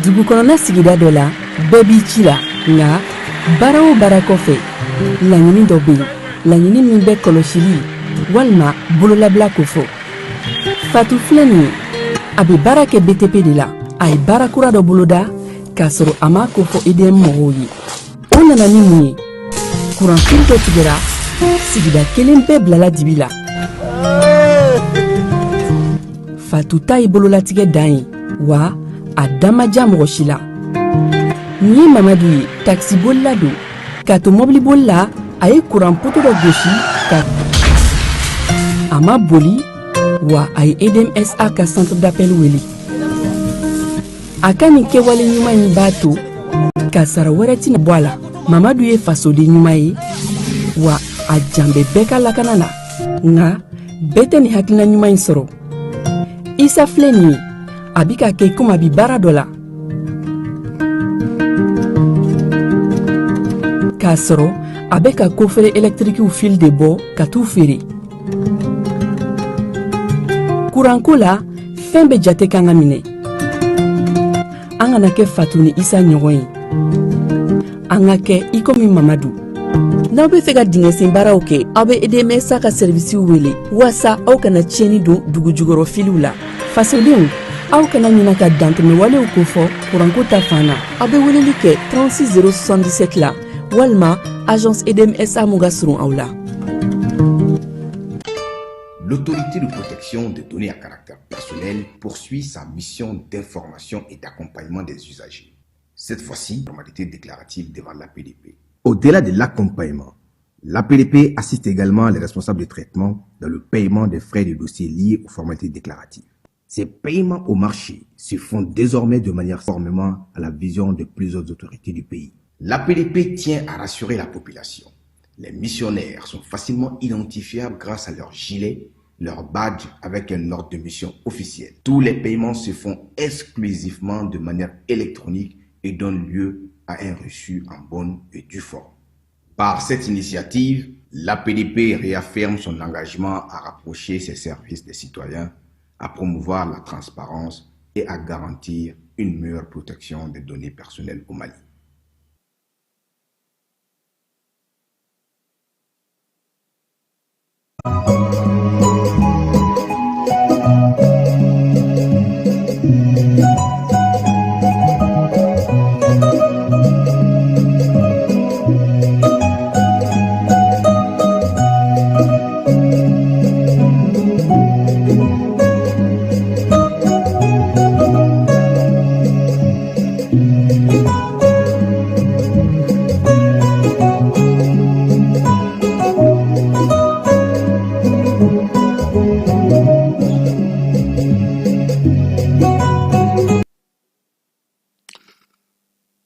dugu kɔnɔna sigida dɔ la bɛɛ b'i ci la nka baara o baara kɔfɛ laɲini dɔ bɛ yen laɲini min bɛ kɔlɔsili walima bololabila ko fɔ Fatu filɛ nin ye a bɛ baara kɛ BTP de la a ye baara kura dɔ boloda k'a sɔrɔ a ma ko fɔ EDM mɔgɔw ye o nana ni mun ye kuranfin dɔ tigɛra sigida kelen bɛɛ bilala dibi la Fatu ta ye bololatigɛ dan ye wa a da ma diya mɔgɔ si la nin ye Mamadu ye taxibolila don k'a to mɔbilibolila a ye kuran poto dɔ gosi ka a ma boli wa a ye EDMSA ka centre d'appel wele a ka nin kɛwale ɲuman in b'a to ka sara wɛrɛ tɛna bɔ a la Mamadu ye fasoden ɲuman ye wa a jan bɛ bɛɛ ka lakana na nka bɛɛ tɛ nin hakilina ɲuman in sɔrɔ Isa filɛ nin ye a bi ka kɛ komi a bi baara dɔ la k'a sɔrɔ a bɛ ka kofere électrique fil de bɔ ka t'u feere kuranko la fɛn bɛ jate kan ka minɛ an kana kɛ Fatu ni Isa ɲɔgɔn ye an ka kɛ i komi Mamadu n'aw bɛ fɛ ka dingɛsen baaraw kɛ aw bɛ EDMSA ka servisiw wele walasa aw kana tiɲɛni don dugu jukɔrɔ filiw la fasodenw aw kana ɲina ka dantɛmɛ walew ko fɔ kuranko ta fan na aw bɛ weleli kɛ 36077 la walima agence EDMSA mun ka surun aw la. L'autorité de protection des données à caractère personnel poursuit sa mission d'information et d'accompagnement des usagers. Cette fois-ci, formalité déclarative devant l'APDP. Au-delà de l'accompagnement, l'APDP assiste également les responsables de traitement dans le paiement des frais de dossier liés aux formalités déclaratives. Ces paiements au marché se font désormais de manière conformément à la vision de plusieurs autorités du pays. L'APDP tient à rassurer la population. Les missionnaires sont facilement identifiables grâce à leur gilet, leur badge avec un ordre de mission officiel. Tous les paiements se font exclusivement de manière électronique et donnent lieu à un reçu en bonne et due forme. Par cette initiative, l'APDP réaffirme son engagement à rapprocher ses services des citoyens, à promouvoir la transparence et à garantir une meilleure protection des données personnelles au Mali.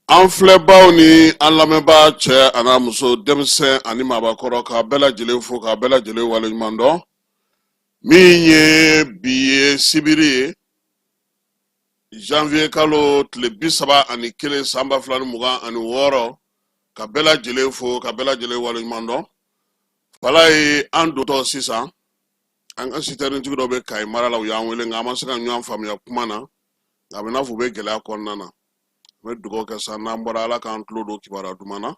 An filɛbaw ni an lamɛnbaa cɛ ana muso denmisɛn ani maabakɔrɔ k'a bɛɛ lajɛlen fo k'a bɛɛ lajɛlen waleɲuman dɔn min ye bi ye sibiri ye janvier kalo tile 31 san 2026 ka bɛɛ lajɛlen fo ka bɛɛ lajɛlen waleɲuman dɔn fala ye an dotɔ sisan an ka sitɛrɛntigi dɔ bɛ Kayi mara la u y'an wele nka an ma se ka ɲɔgɔn faamuya kuma na nka a bɛ n'a fɔ u bɛ gɛlɛya kɔnɔna na. N bɛ dugawu kɛ sa n'an bɔra Ala k'an tulo don kibaruya duman na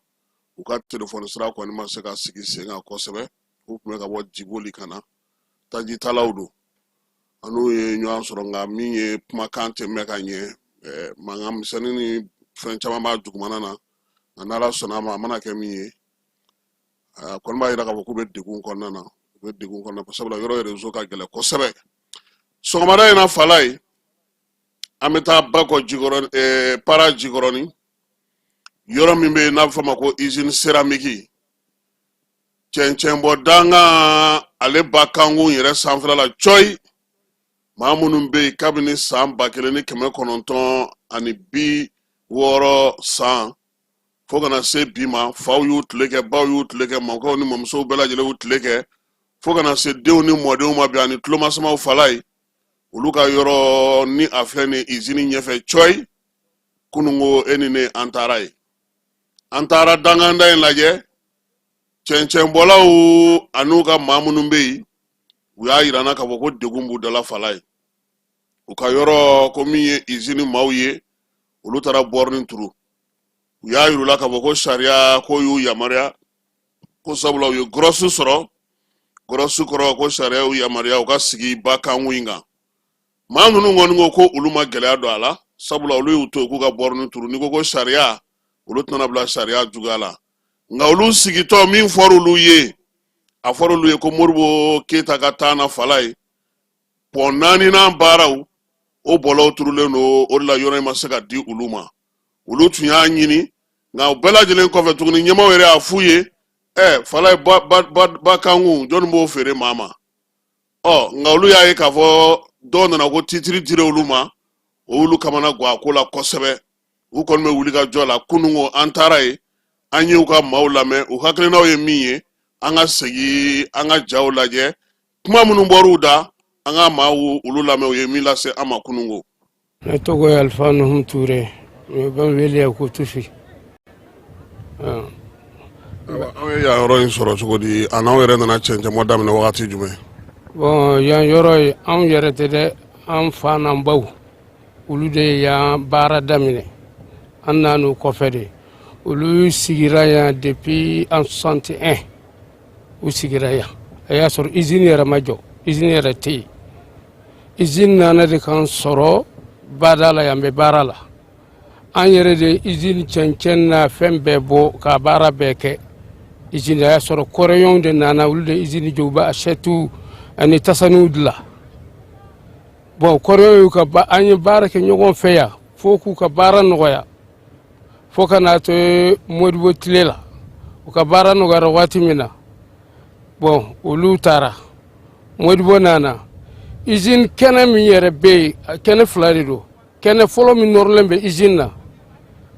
u ka telefɔni sira kɔni ma se ka sigi sen kan kosɛbɛ u tun bɛ ka bɔ Jiboli ka na tajitalaw don an n'u ye ɲɔgɔn sɔrɔ nka min ye kumakan tɛ mɛn ka ɲɛ mankan misɛnnin ni fɛn caman b'a dugumana na nka n'Ala sɔnna a ma a mana kɛ min ye a kɔni b'a jira k'a fɔ k'u bɛ degun kɔnɔna na u bɛ degun kɔnɔna na sabula yɔrɔ réseau ka gɛlɛn kosɛbɛ sɔgɔmada in na fala ye an bɛ taa Bakɔ Jikɔrɔni Para Jikɔrɔni yɔrɔ min bɛ yen n'a bɛ fɔ a ma ko usine céramique cɛncɛnbɔ dangan ale ba kankun yɛrɛ sanfɛla la cɔyi maa minnu bɛ yen kabini san 1960 san fo kana se bi ma faw y'u tile kɛ baw y'u tile kɛ mɔkɛw ni mɔmusow bɛɛ lajɛlen y'u tile kɛ fo kana se denw ni mɔdenw ma bi ani tulomasamaw fala ye olu ka yɔrɔ ni a filɛ ni usine ɲɛfɛ cɔyi kunungo e ni ne an taara ye an taara danganda in lajɛ cɛncɛnbɔlaw an'u ka maa minnu bɛ yen u y'a yirana k'a fɔ ko degun b'u dala fala ye u ka yɔrɔ ko min ye usine maaw ye olu taara bɔrɔnin turu u y'a yirula ka fɔ ko sariya ko y'u yamaruya ko sabula u ye gɔrɔsi sɔrɔ gɔrɔsi kɔrɔ ko sariya y'u yamaruya u ka sigi bakanko in kan maa ninnu kɔni ko ko olu ma gɛlɛya don a la sabula olu y'u to k'u ka bɔrɔnin turu ni ko sariya olu tɛna bila sariya juguya la nka olu sigitɔ min fɔra olu ye a fɔra olu ye ko Modibo Keyita ka taa na fala ye pɔn 4nan baaraw o bɔlɔw turulen don o de la yɔrɔ in ma se ka di olu ma olu tun y'a ɲini nka u bɛɛ lajɛlen kɔfɛ tuguni ɲɛmaw yɛrɛ y'a f'u ye fala ye bakanku jɔnni b'o feere maa ma nka olu y'a ye k'a fɔ dɔw nana ko titiri dira olu ma olu kamana gan a ko la kosɛbɛ u kɔni bɛ wuli ka jɔ la kununko an taara ye an ye u ka maaw lamɛn u hakilinaw ye min ye an ka segin an ka jaw lajɛ kuma minnu bɔr'u da an ka maaw olu lamɛn u ye min lase an ma kununko. Ne tɔgɔ ye Alifa Nuhu Ture u bɛ n wele ko Tufi. Aw ye yan yɔrɔ in sɔrɔ cogo di a n'aw yɛrɛ nana cɛncɛnbɔ daminɛ wagati jumɛn. Bon yan yɔrɔ ye anw yɛrɛ tɛ dɛ an fa n'an baw olu de ye yan baara daminɛ an nan'u kɔfɛ de olu sigira yan depuis en 61 u sigira yan a y'a sɔrɔ usine yɛrɛ ma jɔ usine yɛrɛ tɛ yen usine nana de kan sɔrɔ bada la yan bɛ baara la an yɛrɛ de usine cɛncɛn na fɛn bɛɛ bɔ ka baara bɛɛ kɛ usine a y'a sɔrɔ kɔrɔyɔnw de nana olu de usine jɔ u bɛ achète ani tasaniw dilan bon kɔrɔyɔnw y'u ka an ye baara kɛ ɲɔgɔn fɛ yan fo k'u ka baara nɔgɔya fo ka n'a to Modibo tile la u ka baara nɔgɔyara waati min na bon olu taara Modibo nana usine kɛnɛ min yɛrɛ bɛ yen kɛnɛ fila de don kɛnɛ fɔlɔ min nɔrɔlen bɛ usine na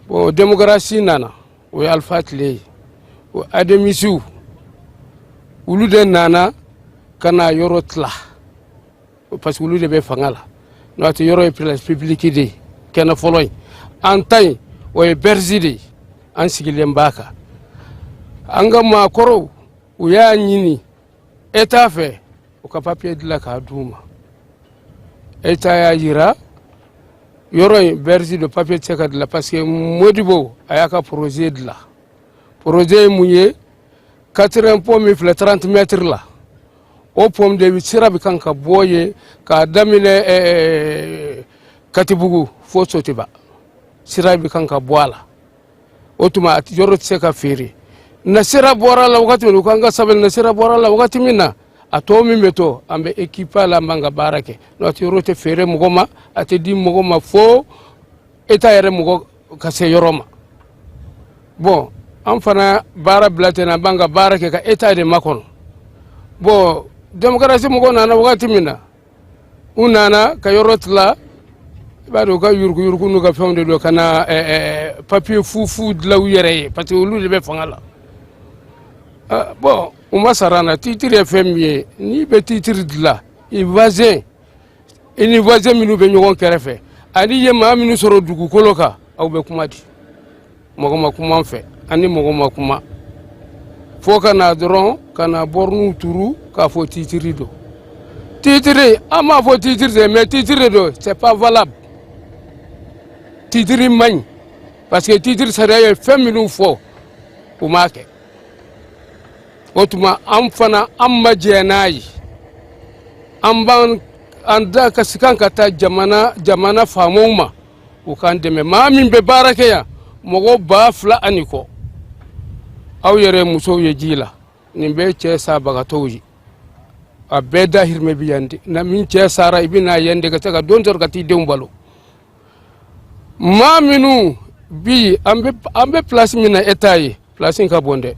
bon démocratie nana o ye Alifa tile ye o ademisiw olu de nana ka na yɔrɔ tila parce que olu de bɛ fanga la n'o tɛ yɔrɔ ye place publique de ye kɛnɛ fɔlɔ in an ta in o ye berzi de ye an sigilen b'a kan an ka maakɔrɔw u y'a ɲini État fɛ u ka papier dilan k'a d'u ma État y'a jira yɔrɔ in berzi de papier tɛ se ka dilan parce que Modibo a y'a ka projet dilan projet ye mun ye 80 pont min filɛ 30 mètres la o pont de sira bɛ kan ka bɔ yen k'a daminɛ Katibugu fo Sotiba sira bɛ kan ka bɔ a la o tuma yɔrɔ tɛ se ka feere na sira bɔra la wagati min u kan ka sabali na sira bɔra la wagati min na a tɔ min bɛ to an bɛ équipe la an b'an ka baara kɛ n'o tɛ yɔrɔ tɛ feere mɔgɔ ma a tɛ di mɔgɔ ma fo État yɛrɛ mɔgɔ ka se yɔrɔ ma bon an fana baara bila ten na an b'an ka baara kɛ ka État de makɔnɔ bon démocratie mɔgɔw nana wagati min na u nana ka yɔrɔ tila i b'a dɔn u ka yurugu n'u ka fɛnw de don ka na papier fu dilan u yɛrɛ ye parce que olu de bɛ fanga la bon u ma sara na titre ye fɛn min ye n'i bɛ titre dilan i voisin i ni voisin minnu bɛ ɲɔgɔn kɛrɛfɛ ani ye maa minnu sɔrɔ dugukolo kan aw bɛ kuma di mɔgɔ ma kuma an fɛ ani mɔgɔ ma kuma fo ka na dɔrɔn ka na bornu turu k'a fɔ titre don titre an m'a fɔ titre de mais titre don c'est pas valable titre man ɲi parce que titre sariya ye fɛn minnu fɔ u m'a kɛ o tuma an fana an ma jɛ n'a ye an b'an da ka sikan ka taa jamana faamaw ma u k'an dɛmɛ maa min bɛ baara kɛ yan mɔgɔ 2000 ani kɔ aw yɛrɛ musow ye ji la nin bɛɛ cɛ sabagatɔw ye a bɛɛ dahirimɛ bɛ yan de na min cɛ sara i bɛ n'a yan de ka se ka don sɔrɔ ka t'i denw balo maa minnu bi an bɛ place min na État ye place in ka bon dɛ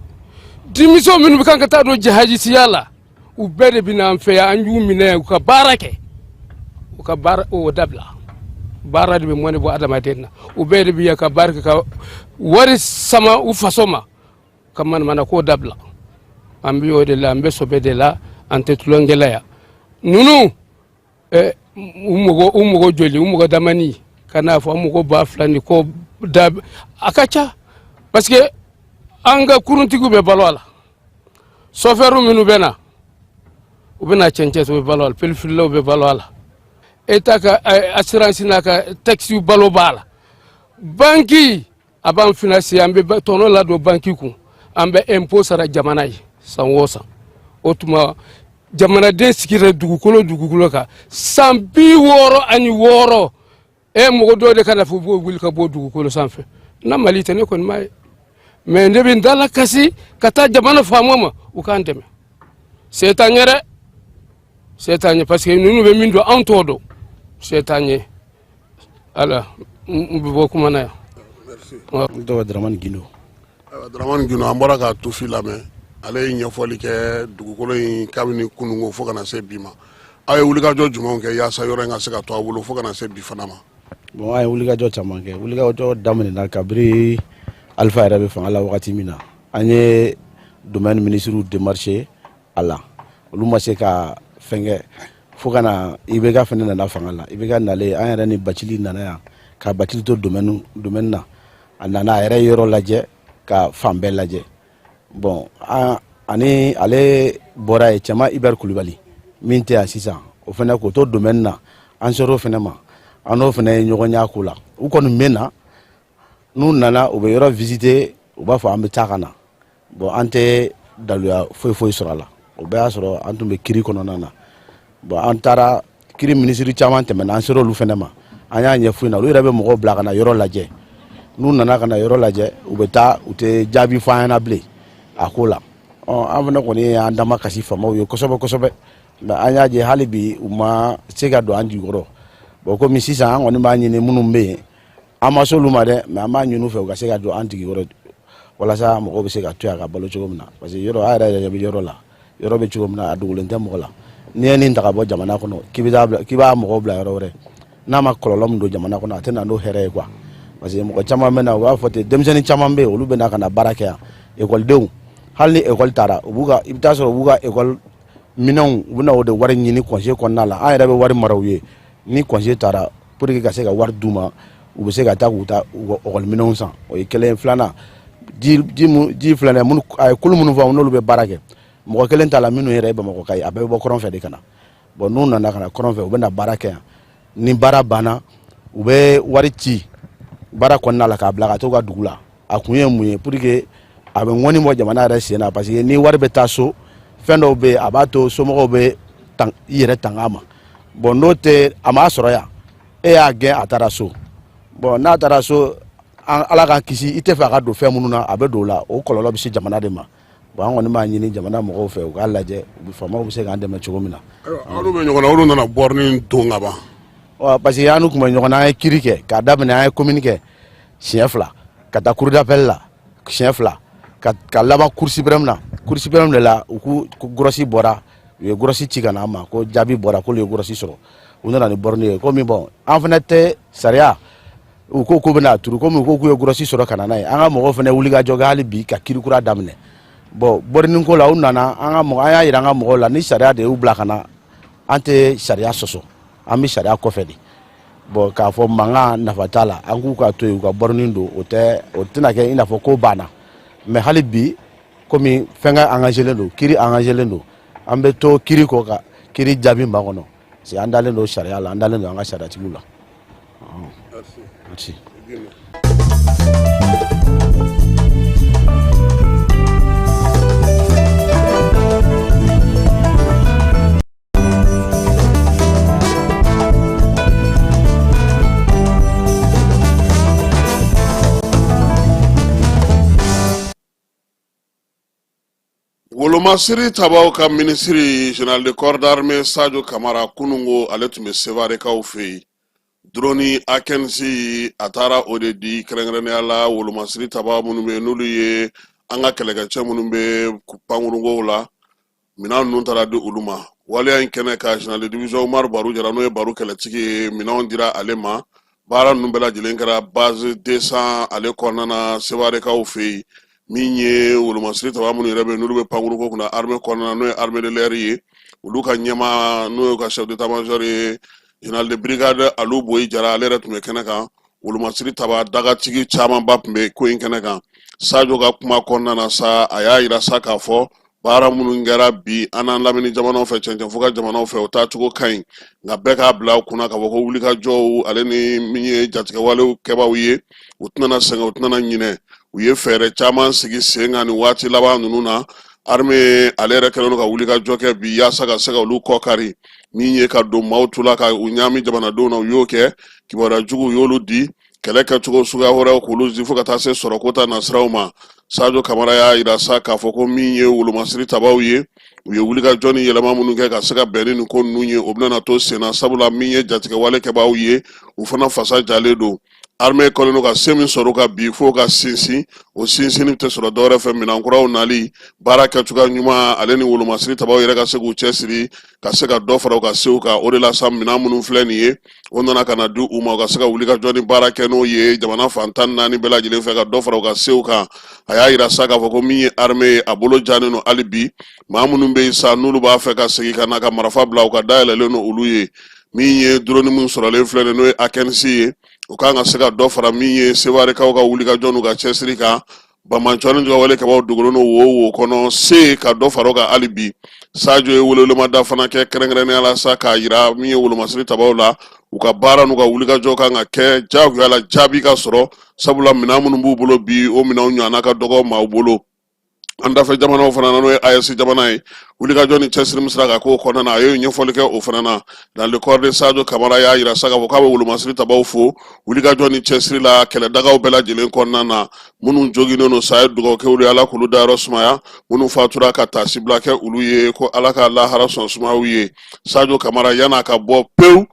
denmisɛnw minnu bɛ kan ka taa don jihadisiya la u bɛɛ de bɛ n'an fɛ yan an y'u minɛ u ka baara kɛ u ka baara o dabila baara de bɛ mɔni bɔ adamaden na u bɛɛ de bɛ yan ka baara kɛ ka wari sama u faso ma ka manamana ko dabila an bɛ o de la an bɛ sɔbɛ de la an tɛ tulonkɛ la yan ninnu u mɔgɔ joli u mɔgɔ damani ka n'a fɔ an mɔgɔ 2000 ni kɔ da a ka ca parce que an ka kuruntigiw bɛ balo a la chauffeur minnu bɛ na u bɛ na cɛncɛn u bɛ balo a la pelifililaw bɛ balo a la État ka assurance n'a ka taxi balo b'a la banki a b'an finance an bɛ tɔnɔ ladon banki kun an bɛ impôt sara jamana ye san o san o tuma jamanaden sigira dugukolo kan san 66 mɔgɔ dɔw de kana fɔ b'o wuli ka bɔ dugukolo sanfɛ na Mali tɛ ne kɔni m'a ye mais ne bɛ n dala kasi ka taa jamana faamaw ma u k'an dɛmɛ se t'an ye parce que ninnu bɛ min dɔn anw t'o dɔn se t'an ye ala n bɛ bɔ kuma na yan. Dɔw Dramane Gindo. Dramane Gindo an bɔra ka Tufi lamɛn ale ye ɲɛfɔli kɛ dugukolo in kabini kunungo fo kana se bi ma aw ye wulikajɔ jumɛnw kɛ yaasa yɔrɔ in ka se ka to a bolo fo kana se bi fana ma. Bon a ye wulikajɔ caman kɛ wulikajɔ daminɛna kabiri Alpha yɛrɛ bɛ fanga la wagati min na an ye domaine ministre démarché a la olu ma se ka fɛnkɛ fo kana IBK fana nana fanga la IBK nalen an yɛrɛ ni Bacili nana yan ka Bacili to domaine na a nana a yɛrɛ yɔrɔ lajɛ ka fan bɛɛ lajɛ bon ani ale bɔra ye cɛma Iber Kulibali min tɛ yan sisan o fana k'o to domaine na an sɔrɔ o fana ma an n'o fana ye ɲɔgɔn ɲɛ ko la u kɔni mɛn na n'u nana u bɛ yɔrɔ visiter u b'a fɔ an bɛ taa ka na bon an tɛ daluya foyi sɔrɔ a la o bɛɛ y'a sɔrɔ an tun bɛ kiri kɔnɔna na bon an taara kiri minisiri caman tɛmɛna an sera olu fana ma an y'a ɲɛf'u ɲɛna olu yɛrɛ bɛ mɔgɔw bila ka na yɔrɔ lajɛ n'u nana ka na yɔrɔ lajɛ u bɛ taa u tɛ jaabi fɔ an ɲɛna bilen a ko la an fana kɔni y'an dama kasi faamaw ye kosɛbɛ mais an y'a je hali bi u ma se ka don an jukɔrɔ bon komi sisan an kɔni b'a ɲini minnu bɛ yen an ma se olu ma dɛ mais an b'a ɲini u fɛ u ka se ka don an jigiyɔrɔ walasa mɔgɔw bɛ se ka to yan ka balo cogo min na parce que yɔrɔ an yɛrɛ bɛ yɔrɔ la yɔrɔ bɛ cogo min na a dogolen tɛ mɔgɔ la n'i ye nin ta ka bɔ jamana kɔnɔ k'i b'a mɔgɔw bila yɔrɔ wɛrɛ n'a ma kɔlɔlɔ min don jamana kɔnɔ a tɛ na n'o hɛrɛ ye quoi parce que mɔgɔ caman bɛ na u b'a fɔ ten denmisɛnnin caman bɛ yen olu bɛ na ka na baara kɛ yan ekɔlidenw hali ni ekɔli taara i bɛ taa sɔrɔ u b'u ka ekɔli minɛnw u bɛ na o de wari ɲini congé kɔnɔna la an yɛrɛ bɛ wari mara u ye ni congé taara pour que ka se ka wari d'u ma u bɛ se ka taa k'u ta u ka ekɔli minɛnw san o ye kelen filanan ji filanan minnu a ye kulu minnu fɔ n'olu bɛ baara kɛ mɔgɔ kelen t'a la minnu yɛrɛ ye Bamakɔ ka ye a bɛɛ bɛ bɔ kɔrɔn fɛ de ka na bon n'u nana ka na kɔrɔn fɛ u bɛ na baara kɛ yan ni baara banna u bɛ wari ci baara kɔnɔna la k'a bila ka to ka dugu la a kun ye mun ye pour que a bɛ ŋɔni bɔ jamana yɛrɛ sen na parce que ni wari bɛ taa so fɛn dɔw bɛ yen a b'a to somɔgɔw bɛ i yɛrɛ tanga ma bon n'o tɛ a m'a sɔrɔ yan e y'a gɛn a taara so bon n'a taara so ala k'an kisi i tɛ fɛ a ka don fɛn minnu na a bɛ don o la o kɔlɔlɔ bɛ se jamana de ma bon an kɔni b'a ɲini jamana mɔgɔw fɛ u k'a lajɛ faamaw bɛ se k'an dɛmɛ cogo min na. aw bɛ ɲɔgɔn na olu nana bɔrinin don ka ban. parce que an tun bɛ ɲɔgɔn na an ye kiri kɛ k'a daminɛ an ye commune kɛ siɲɛ 2 ka taa cour d'appel la siɲɛ 2 ka laban cour suprême na cour suprême de la u ko gɔrɔsi bɔra u ye gɔrɔsi ci ka na an ma ko jaabi bɔra k'olu ye gɔrɔsi sɔrɔ u nana ni borne ye komi bon an fana tɛ sariya u ko k'u bɛna turu komi u ko k'u ye gɔrɔsi sɔrɔ ka na n'a ye an ka mɔgɔw fana wuli ka jɔ kɛ hali bi ka kiri kura daminɛ bon borni ko la u nana an y'a yira an ka mɔgɔw la ni sariya de y'u bila ka na an tɛ sariya sɔsɔ an bɛ sariya kɔfɛ de bon k'a fɔ mankan nafa t'a la an k'u ka to yen u ka borni don o tɛna kɛ i n'a fɔ ko banna mais hali bi komi fɛnkɛ engagélen don kiri engagélen don an bɛ to kiri kɔ ka kiri jaabi ma kɔnɔ parce que an dalen don sariya la an dalen don an ka sariyatigiw la. Merci. Wolomasiri tabaw ka ministre général de corps d'armée Sadio Kamara kunungo ale tun bɛ Sevare kaw fɛ yen drone Akensi a taara o de di kɛrɛnkɛrɛnnenya la wolomasiri tabaw minnu bɛ n'olu ye an ka kɛlɛkɛcɛ minnu bɛ pankurungow la minɛn ninnu taara di olu ma waleya in kɛnɛ ka général de division Umaru Baru Jara n'o ye Baru kɛlɛtigi ye minɛnw dira ale ma baara ninnu bɛɛ lajɛlen kɛra base 200 ale kɔnɔna na Sevare kaw fɛ yen min ye wolomasiri taba minnu yɛrɛ bɛ n'olu bɛ pankuruko kunna armée kɔnɔna n'o ye armée de l'air ye olu ka ɲɛma n'o ye ka chef d'état-major ye général de brigade Alu Boyi Jara ale yɛrɛ tun bɛ kɛnɛ kan wolomasiri taba dagatigi camanba tun bɛ ko in kɛnɛ kan Sadio ka kuma kɔnɔna na sa a y'a yira sa k'a fɔ baara minnu kɛra bi an n'an lamini jamanaw fɛ cɛncɛn fo ka jamanaw fɛ o taacogo ka ɲi nka bɛɛ k'a bila u kunna k'a fɔ ko wulikajɔw ale ni min ye jatigɛwalew kɛbaaw ye u tɛna sɛgɛn u tɛna ɲinɛ u ye fɛɛrɛ caman sigi sen kan nin waati laban ninnu na armée ale yɛrɛ kɛlen don ka wulikajɔ kɛ bi yaasa ka se ka olu kɔ kari min ye ka don maaw tula ka u ɲaami jamanadenw na u y'o kɛ kibaruya jugu u y'olu di kɛlɛ kɛcogo suguya wɛrɛw k'olu di fo ka taa se sɔrɔkota nasiraw ma Sadio Kamara y'a yira sa k'a fɔ ko min ye wolomasiri tabaw ye u ye wulikajɔ ni yɛlɛma minnu kɛ ka se ka bɛn ni nin ko ninnu ye o bɛna to sen na sabula min ye jatigɛwale kɛbaaw ye u fana fasa jalen don armée kɔlen don ka se min sɔrɔ ka bi fo ka sinsin o sinsinni tɛ sɔrɔ dɔwɛrɛ fɛ minɛnkuraw nali baara kɛcogoya ɲuman ale ni wolomasiri tabaw yɛrɛ ka se k'u cɛsiri ka se ka dɔ fara u ka sew kan o de la sa minɛn minnu filɛ nin ye o nana ka na di u ma u ka se ka wulikajɔ ni baara kɛ n'o ye jamana fan 14 bɛɛ lajɛlen fɛ ka dɔ fara u ka sew kan a y'a yira sa k'a fɔ ko min ye armée ye a bolo janen don hali bi maa minnu bɛ yen sa n'olu b'a fɛ ka segin ka na ka marifa bila u ka dayɛlɛlen don olu ye min ye drone min sɔrɔlen filɛ nin n'o ye AKNC ye u kan ka se ka dɔ fara min ye sewarekaw ka wulikajɔ n'u ka cɛsiri kan Bamancɔ ni jɔwale kɛbaaw dogolen don wo kɔnɔ se ka dɔ fara o kan hali bi Sadio ye welewelemada fana kɛ kɛrɛnkɛrɛnnenya la sa k'a yira min ye wolomasiri tabaw la u ka baara n'u ka wulikajɔ kan ka kɛ jagoya la jaabi ka sɔrɔ sabula minɛn minnu b'u bolo bi o minɛnw ɲɔgɔnna ka dɔgɔ maaw bolo an dafɛ jamanaw fana na n'o ye AES jamana ye wulikajɔ ni cɛsiri min sera ka k'o kɔnɔna na a ye ɲɛfɔli kɛ o fana na dans le corps de Sadio Kamara y'a yira sa k'a fɔ k'a bɛ wolomasiri tabaw fo wulikajɔ ni cɛsiri la kɛlɛdagaw bɛɛ lajɛlen kɔnɔna na minnu joginnen don sa ye dugawu kɛ olu ye Ala k'olu dayɔrɔ sumaya minnu fatura ka taasibila kɛ olu ye ko Ala ka lahara sɔn sumayaw ye Sadio Kamara yan'a ka bɔ pewu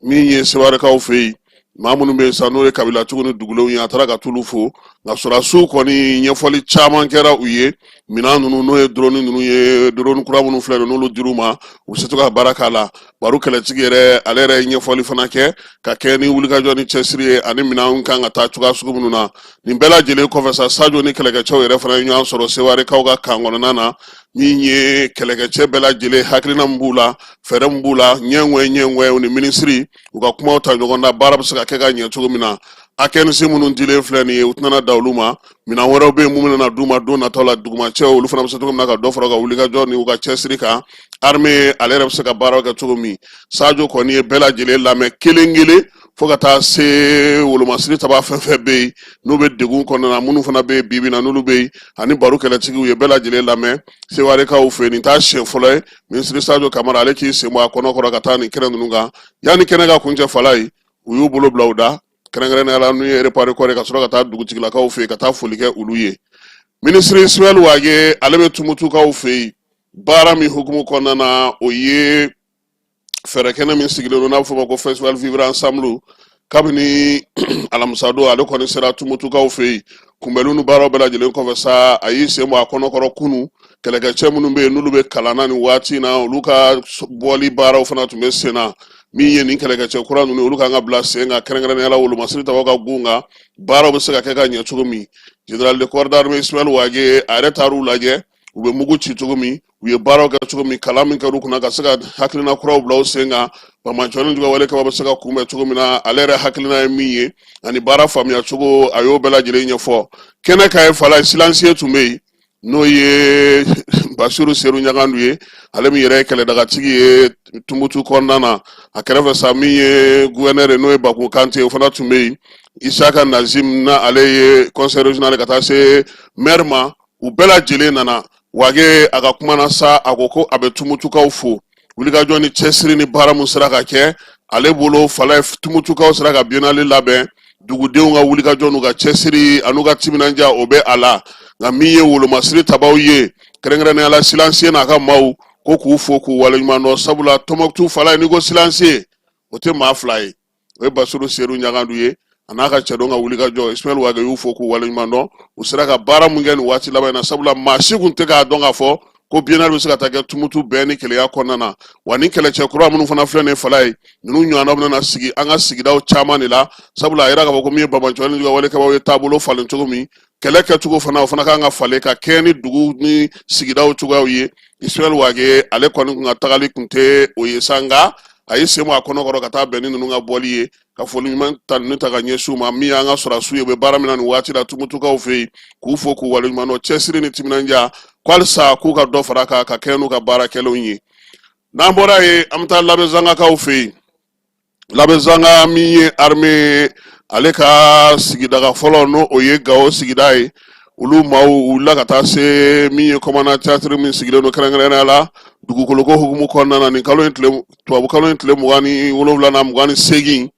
min ye sewarekaw fɛ yen maa minnu bɛ yen sa n'o ye kabilatigiw ni dugulenw ye a taara ka t'olu fo nka sɔrɔdasiw kɔni ɲɛfɔli caman kɛra u ye minɛn ninnu n'o ye drone ninnu ye drone kura minnu filɛ nin n'olu dir'u ma u bɛ se to ka baara k'a la baro kɛlɛtigi yɛrɛ ale yɛrɛ ye ɲɛfɔli fana kɛ ka kɛ ni wulikajɔ ni cɛsiri ye ani minɛnw kan ka taa cogoya sugu minnu na nin bɛɛ lajɛlen kɔfɛ sa Sadio ni kɛlɛkɛcɛw yɛrɛ fana ye ɲɔgɔn sɔrɔ sewarekaw ka kan kɔnɔna na min ye kɛlɛkɛcɛ bɛɛ lajɛlen hakilina min b'u la fɛɛrɛ min b'u la ɲɛŋɛ u ni minisiri u ka kumaw ta ɲɔgɔn na baara bɛ se ka kɛ ka ɲɛ cogo min na AKNC minnu dilen filɛ nin ye u tɛna da olu ma minɛn wɛrɛw bɛ yen mun bɛna d'u ma don nataw la dugumacɛw olu fana bɛ se cogo min na ka dɔ fara u ka wulikajɔ ni u ka cɛsiri kan armée ale yɛrɛ bɛ se ka baaraw kɛ cogo min Sadio kɔni ye bɛɛ lajɛlen lamɛn kelen kelen fo ka taa se wolomasiri taba fɛn fɛn bɛ yen n'u bɛ degun kɔnɔna na minnu fana bɛ yen bi bi in na n'olu bɛ yen ani baro kɛlɛtigiw ye bɛɛ lajɛlen lamɛn sewarekaw fɛ nin t'a siɲɛ fɔlɔ ye minisiri Sadio Kamara ale k'i sen bɔ a kɔnɔ kɔrɔ ka taa nin kɛnɛ ninnu kan yanni kɛnɛ ka kuncɛ fala ye u y'u bolo bila u da kɛrɛnkɛrɛnnenya la n'u ye réparé kɔrɛ ka sɔrɔ ka taa dugutigilakaw fɛ yen ka taa foli kɛ olu ye minisiri Ismaël Wage ale bɛ tumutukaw fɛ yen baara min hukumu kɔnɔna na o ye fɛɛrɛ kɛnɛ min sigilen don n'a bɛ fɔ o ma ko festival vivre ensemble kabini alamisa don ale kɔni sera tumutukaw fɛ yen kunbɛnniw ni baaraw bɛɛ lajɛlen kɔfɛ sa a y'i sen bɔ a kɔnɔkɔrɔ kunu kɛlɛkɛcɛ minnu bɛ yen n'olu bɛ kalan na nin waati in na olu ka bɔli baaraw fana tun bɛ sen na min ye nin kɛlɛkɛcɛ kura ninnu olu kan ka bila sen kan kɛrɛnkɛrɛnnenya la wolomasiri tabaw ka gun kan baaraw bɛ se ka kɛ ka ɲɛ cogo min général de corps d'armée Ismaël Wage a yɛrɛ taar'u lajɛ u bɛ mugu ci cogo min u ye baaraw kɛ cogo min kalan min kɛr'u kunna ka se ka hakilina kuraw bila u sen kan Bamancɔ ni jɔwale kaba bɛ se ka kunbɛn cogo min na ale yɛrɛ hakilina ye min ye ani baara faamuya cogo a y'o bɛɛ lajɛlen ɲɛfɔ kɛnɛ kan ye fala silencieux tun bɛ yen n'o ye Basiru Seru Ɲagandu ye ale min yɛrɛ ye kɛlɛdagatigi ye Tumutu kɔnɔna na a kɛrɛfɛ sa min ye gouverneur ye n'o ye Baku Kante o fana tun bɛ yen Isaka Nazim na ale ye conseil régional ka taa se maire ma u bɛɛ lajɛlen nana Wage a ka kuma na sa a ko ko a bɛ tumutukaw fo wulikajɔ ni cɛsiri ni baara mun sera ka kɛ ale bolo fala tumutukaw sera ka biennale labɛn dugudenw ka wulikajɔ n'u ka cɛsiri an'u ka timinanja o bɛ a la nka min ye wolomasiri tabaw ye kɛrɛnkɛrɛnnenya la silencieux n'a ka maaw ko k'u fo k'u waleɲuman dɔn sabula Tɔnbukutu fala ye n'i ko silencieux o tɛ maa fila ye o ye Basiru Seru Ɲagandu ye a n'a ka cɛdɔn ka wulikajɔ Ismaël Wage y'u fo k'u waleɲuman dɔn u sera ka baara mun kɛ nin waati laban in na sabula maa si kun tɛ k'a dɔn k'a fɔ ko biennale bɛ se ka taa kɛ Tumutu bɛɛ ni keleya kɔnɔna na wa ni kɛlɛcɛ kura minnu fana filɛ nin ye fala ye ninnu ɲɔgɔnnaw bɛna sigi an ka sigidaw caman de la sabula a yira k'a fɔ ko min ye Bamancɔ ni jɔwale kabaw ye taabolo falen cogo min kɛlɛ kɛcogo fana o fana kan ka falen ka kɛ ni dugu ni sigidaw cogoyaw ye Ismaël Wage ale kɔni kun ka tagali kun tɛ o ye sa nka a y'i sen bɔ a kɔnɔkɔrɔ ka taa bɛn ni ninnu ka bɔli ye ka foli ɲuman ta ninnu ta ka ɲɛsin u ma min y'an ka sɔrɔdasiw ye u bɛ baara min na nin waati la Tumutukaw fɛ yen k'u fo k'u waleɲuman dɔn cɛsiri ni timinanja kwalisa k'u ka dɔ fara ka kɛ n'u ka baarakɛlaw ye n'an bɔra ye an bɛ taa labɛn zangakaw fɛ yen labɛn zanga min ye armée ale ka sigidaga fɔlɔ n'o o ye Gao sigida ye olu maaw wulila ka taa se min ye commandant théâtre min sigilen don kɛrɛnkɛrɛnnenya la dugukoloko hukumu kɔnɔna na nin kalo in tile tubabu kalo in tile 27 na 28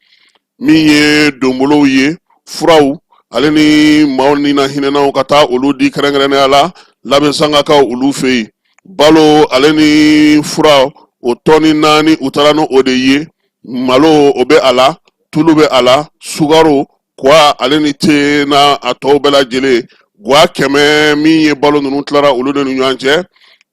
min ye donbolow ye furaw ale ni maaw ni na hinɛnaw ka taa olu di kɛrɛnkɛrɛnnenya la labɛn sangakaw olu fɛ yen balo ale ni fura o tɔni 4 u taara n'o de ye malo o bɛ a la tulu bɛ a la sugaro kwa ale ni te na a tɔw bɛɛ lajɛlen gwa 100 min ye balo ninnu tilara olu de ni ɲɔgɔn cɛ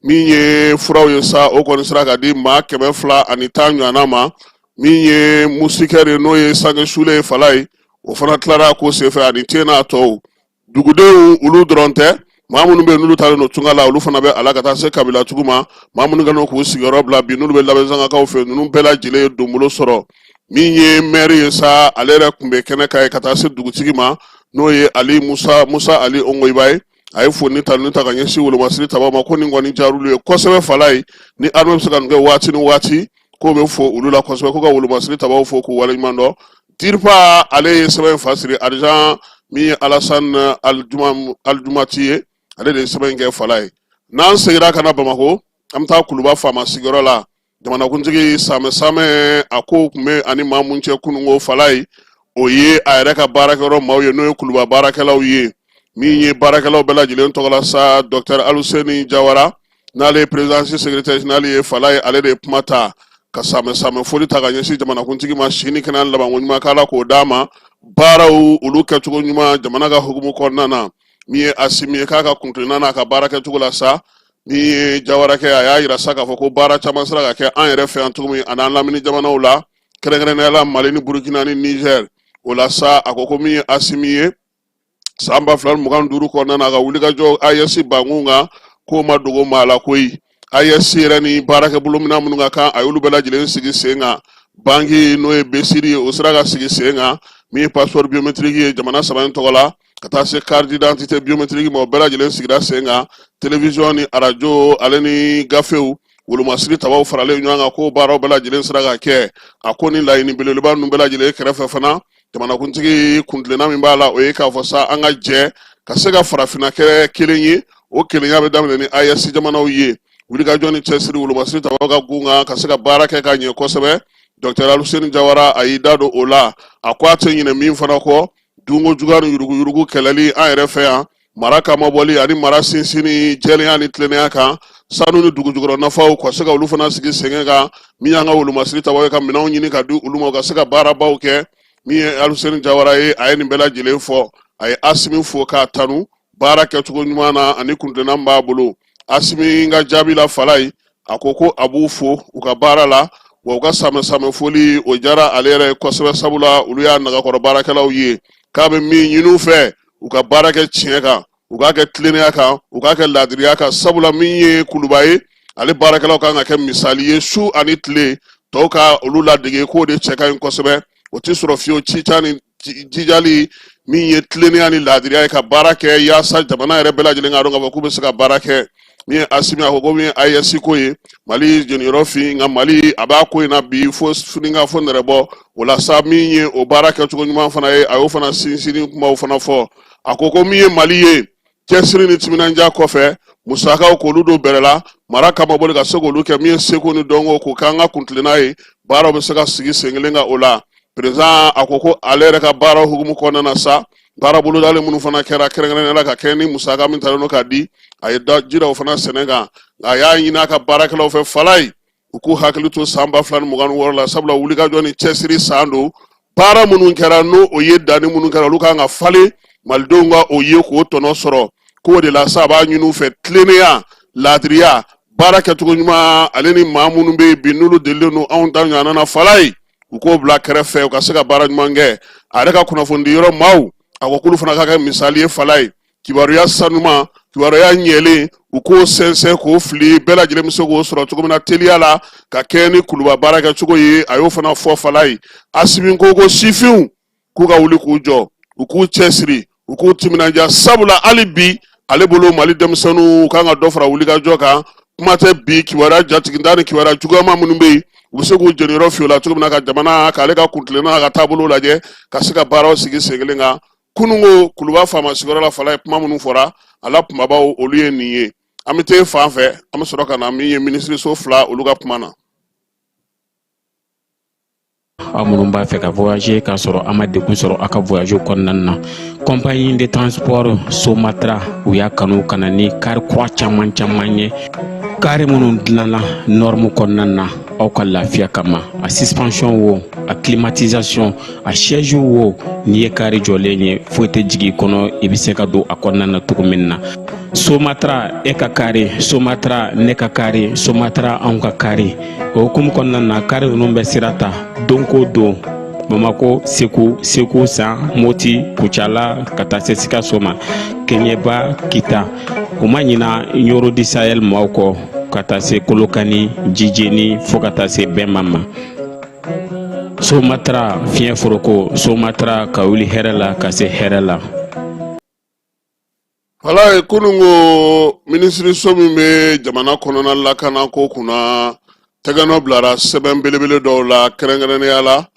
min ye furaw ye sa o kɔni sera ka di maa 210 ɲɔgɔnna ma min ye musikɛri n'o ye sange sule fala ye o fana tilara ko senfɛ ani te n'a tɔw dugudenw olu dɔrɔn tɛ maa minnu bɛ n'olu talen don tunga la olu fana bɛ ala ka taa se kabilatigiw ma maa minnu kɛlen k'u sigiyɔrɔ bila bi n'olu bɛ labɛn sangakaw fɛ ninnu bɛɛ lajɛlen ye donbolo sɔrɔ min ye maire ye sa ale yɛrɛ tun bɛ kɛnɛ kan ye ka taa se dugutigi ma n'o ye Ali Musa Ali Ongoiba ye a ye foni ta ni ta ka ɲɛsin wolomasiri taba ma ko nin kɔni jarulu ye kosɛbɛ fala ye ni armée bɛ se ka nin kɛ waati ni waati k'o bɛ fɔ olu la kosɛbɛ ko ka wolomasiri tabaw fɔ k'u waleɲuman dɔn Dirpa ale ye sɛbɛn fa siri argent min ye Alassane Aljumati ye ale de ye sɛbɛn kɛ fala ye n'an seginna ka na Bamako an bɛ taa Kuluba faama sigiyɔrɔ la jamanakuntigi Samɛ a ko tun bɛ ani maa mun cɛ kununko fala ye o ye a yɛrɛ ka baarakɛyɔrɔ maaw ye n'o ye Kuluba baarakɛlaw ye min ye baarakɛlaw bɛɛ lajɛlen tɔgɔla sa Dr Aluseni Jawara n'ale ye présidence secrétaire général ye fala ye ale de ye kuma ta ka Samɛ foli ta ka ɲɛsin jamanakuntigi ma sini kɛnɛ labanko ɲuman k'ala k'o d'a ma baaraw olu kɛcogo ɲuman jamana ka hukumu kɔnɔna na min ye Asimi ye k'a ka kuntilenna n'a ka baara kɛcogo la sa min ye Jawara kɛ a y'a yira sa k'a fɔ ko baara caman sera ka kɛ an yɛrɛ fɛ yan cogo min ani an lamini jamanaw la kɛrɛnkɛrɛnnenya la Mali ni Burukina ni Niger o la sa a ko min ye Asimi ye san 2025 kɔnɔna na a ka wulikajɔ AES bankun kan k'o ma dogo maa la koyi AES yɛrɛ ni baarakɛbolo minna minnu ka kan a y'olu bɛɛ lajɛlen sigi sen kan banki n'o ye BESIR ye o sera ka sigi sen kan min ye passeport biométrique ye jamana 3 in tɔgɔ la ka taa se carte d'identité biométrique ma o bɛɛ lajɛlen sigira sen kan télévision ni radio ale ni gafew wolomasiri tabaw faralen ɲɔgɔn kan k'o baaraw bɛɛ lajɛlen sera ka kɛ a ko ni laɲini belebeleba ninnu bɛɛ lajɛlen kɛrɛfɛ fana jamanakuntigi kuntilenna min b'a la o ye k'a fɔ sa an ka jɛ ka se ka farafinna kɛ kelen ye o kelenya bɛ daminɛ ni AES jamanaw ye wulikajɔ ni cɛsiri wolomasiri tabaw ka gun kan ka se ka baara kɛ ka ɲɛ kosɛbɛ Dr Aluseni Jawara a y'i da don o la a ko a tɛ ɲinɛ min fana kɔ dunko juguya ni yuruguyurugu kɛlɛli an yɛrɛ fɛ yan mara kama bɔli ani mara sinsinni jɛlenya ni tilennenya kan sanu ni dugujukɔrɔ nafaw ka se ka olu fana sigi sɛgɛn kan min y'an ka wolomasiri tabaw ye ka minɛnw ɲini ka di olu ma ka se ka baarabaw kɛ min ye Aluseni Jawara ye a ye nin bɛɛ lajɛlen fɔ a ye Asimi fo k'a tanu baara kɛcogo ɲuman na ani kuntilenna b'a bolo Asimi ka jaabi la fala ye a ko a b'u fo u ka baara la wa u ka Samɛ foli o jara ale yɛrɛ kosɛbɛ sabula olu y'a nagakɔrɔ baarakɛlaw ye k'a bɛ min ɲini u fɛ u ka baara kɛ tiɲɛ kan u k'a kɛ tilennenya kan u k'a kɛ laadiriya kan sabula min ye Kuluba ye ale baarakɛlaw kan ka kɛ misali ye su ani tile tɔw ka olu ladege k'o de cɛ ka ɲi kosɛbɛ o tɛ sɔrɔ fiyewu cica ni jijali min ye tilennenya ni laadiriya ye ka baara kɛ yaasa jamana yɛrɛ bɛɛ lajɛlen k'a dɔn k'a fɔ k'u bɛ se ka baara kɛ min ye Asimi a ko ko min ye AES ko ye Mali jeniyɔrɔ fin nka Mali a b'a ko in na bi fo fininka fo nɛrɛbɔ o la sa min ye o baara kɛcogo ɲuman fana ye a y'o fana sinsin kumaw fana fɔ a ko min ye Mali ye cɛsiri ni timinandiya kɔfɛ musakaw k'olu don bɛrɛ la mara kama boli ka se k'olu kɛ min ye seko ni dɔnko k'o k'an ka kuntilenna ye baaraw bɛ se ka sigi sen kelen kan o la président a ko ale yɛrɛ ka baaraw hukumu kɔnɔna na sa baara bolodalen minnu fana kɛra kɛrɛnkɛrɛnnenya la ka kɛ ni musaka min talen don ka di a ye jira o fana sɛnɛ kan a y'a ɲini a ka baarakɛlaw fɛ fala ye u k'u hakili to san 2026 la sabula wulikajɔ ni cɛsiri san don baara minnu kɛra n'o o ye danni minnu kɛra olu kan ka falen malidenw ka o ye k'o tɔnɔ sɔrɔ k'o de la sa a b'a ɲini u fɛ tilennenya laadiriya baara kɛcogo ɲuman ale ni maa minnu bɛ yen bi n'olu delilen don anw ta ɲɔgɔnna na fala ye u k'o bila kɛrɛfɛ u ka se ka baara ɲuman kɛ a yɛrɛ ka kunnafoni yɔrɔ maaw a ko k'olu fana ka kɛ misali ye fala ye kibaruya sanuman kibaruya ɲɛlen u k'o sɛnsɛn k'o fili bɛɛ lajɛlen bɛ se k'o sɔrɔ cogo min na teliya la ka kɛ ni Kuluba baara kɛcogo ye a y'o fana fɔ fala ye Asimi ko sifinw k'u ka wuli k'u jɔ u k'u cɛsiri u k'u timinandiya sabula hali bi ale bolo Mali denmisɛnninw kan ka dɔ fara wulikajɔ kan kuma tɛ bi kibaruya jatigida ni kibaruya juguyama minnu bɛ yen u bɛ se k'u jeniyɔrɔ fi o la cogo min na ka jamana k'ale ka kuntilenna ka taabolo lajɛ ka se ka baaraw sigi sen kelen kan kunungo kuluba faama sigiyɔrɔ la Fala ye kuma minnu fɔra a la kumabaw olu ye nin ye an bɛ taa fan fɛ an bɛ sɔrɔ ka na min ye minisiriso fila olu ka kuma na. aw minnu b'a fɛ ka voyager k'a sɔrɔ a ma degun sɔrɔ a ka voyage kɔnɔna na compagnie de transport Somatra u y'a kanu ka na ni kari kura caman ye kari minnu dilanna norme kɔnɔna na aw ka lafiya kama a suspension wo a climatisation a siège wo n'i ye kari jɔlen ye foyi tɛ jigin kɔnɔ i bɛ se ka don a kɔnɔna na cogo min na. Somatra e ka kari, Somatra ne ka kari, Somatra anw ka kari. O hukumu kɔnɔna na kari ninnu bɛ sira ta don ko don Bamako, Segu, San, Moti, Kucala, ka taa se Sikaso ma, Keɲeba, Kita. O ma ɲina Yoro di Sahel maaw kɔ ka taa se Kolokani, Jijeni fo ka taa se Bɛnma ma. Somatra fiɲɛ foroko, Somatra ka wuli hɛrɛ la ka se hɛrɛ la. Fala ye kunungo minisiriso min bɛ jamana kɔnɔna lakana ko kunna tɛgɛnɔ bilara sɛbɛn belebele dɔw la kɛrɛnkɛrɛnnenya la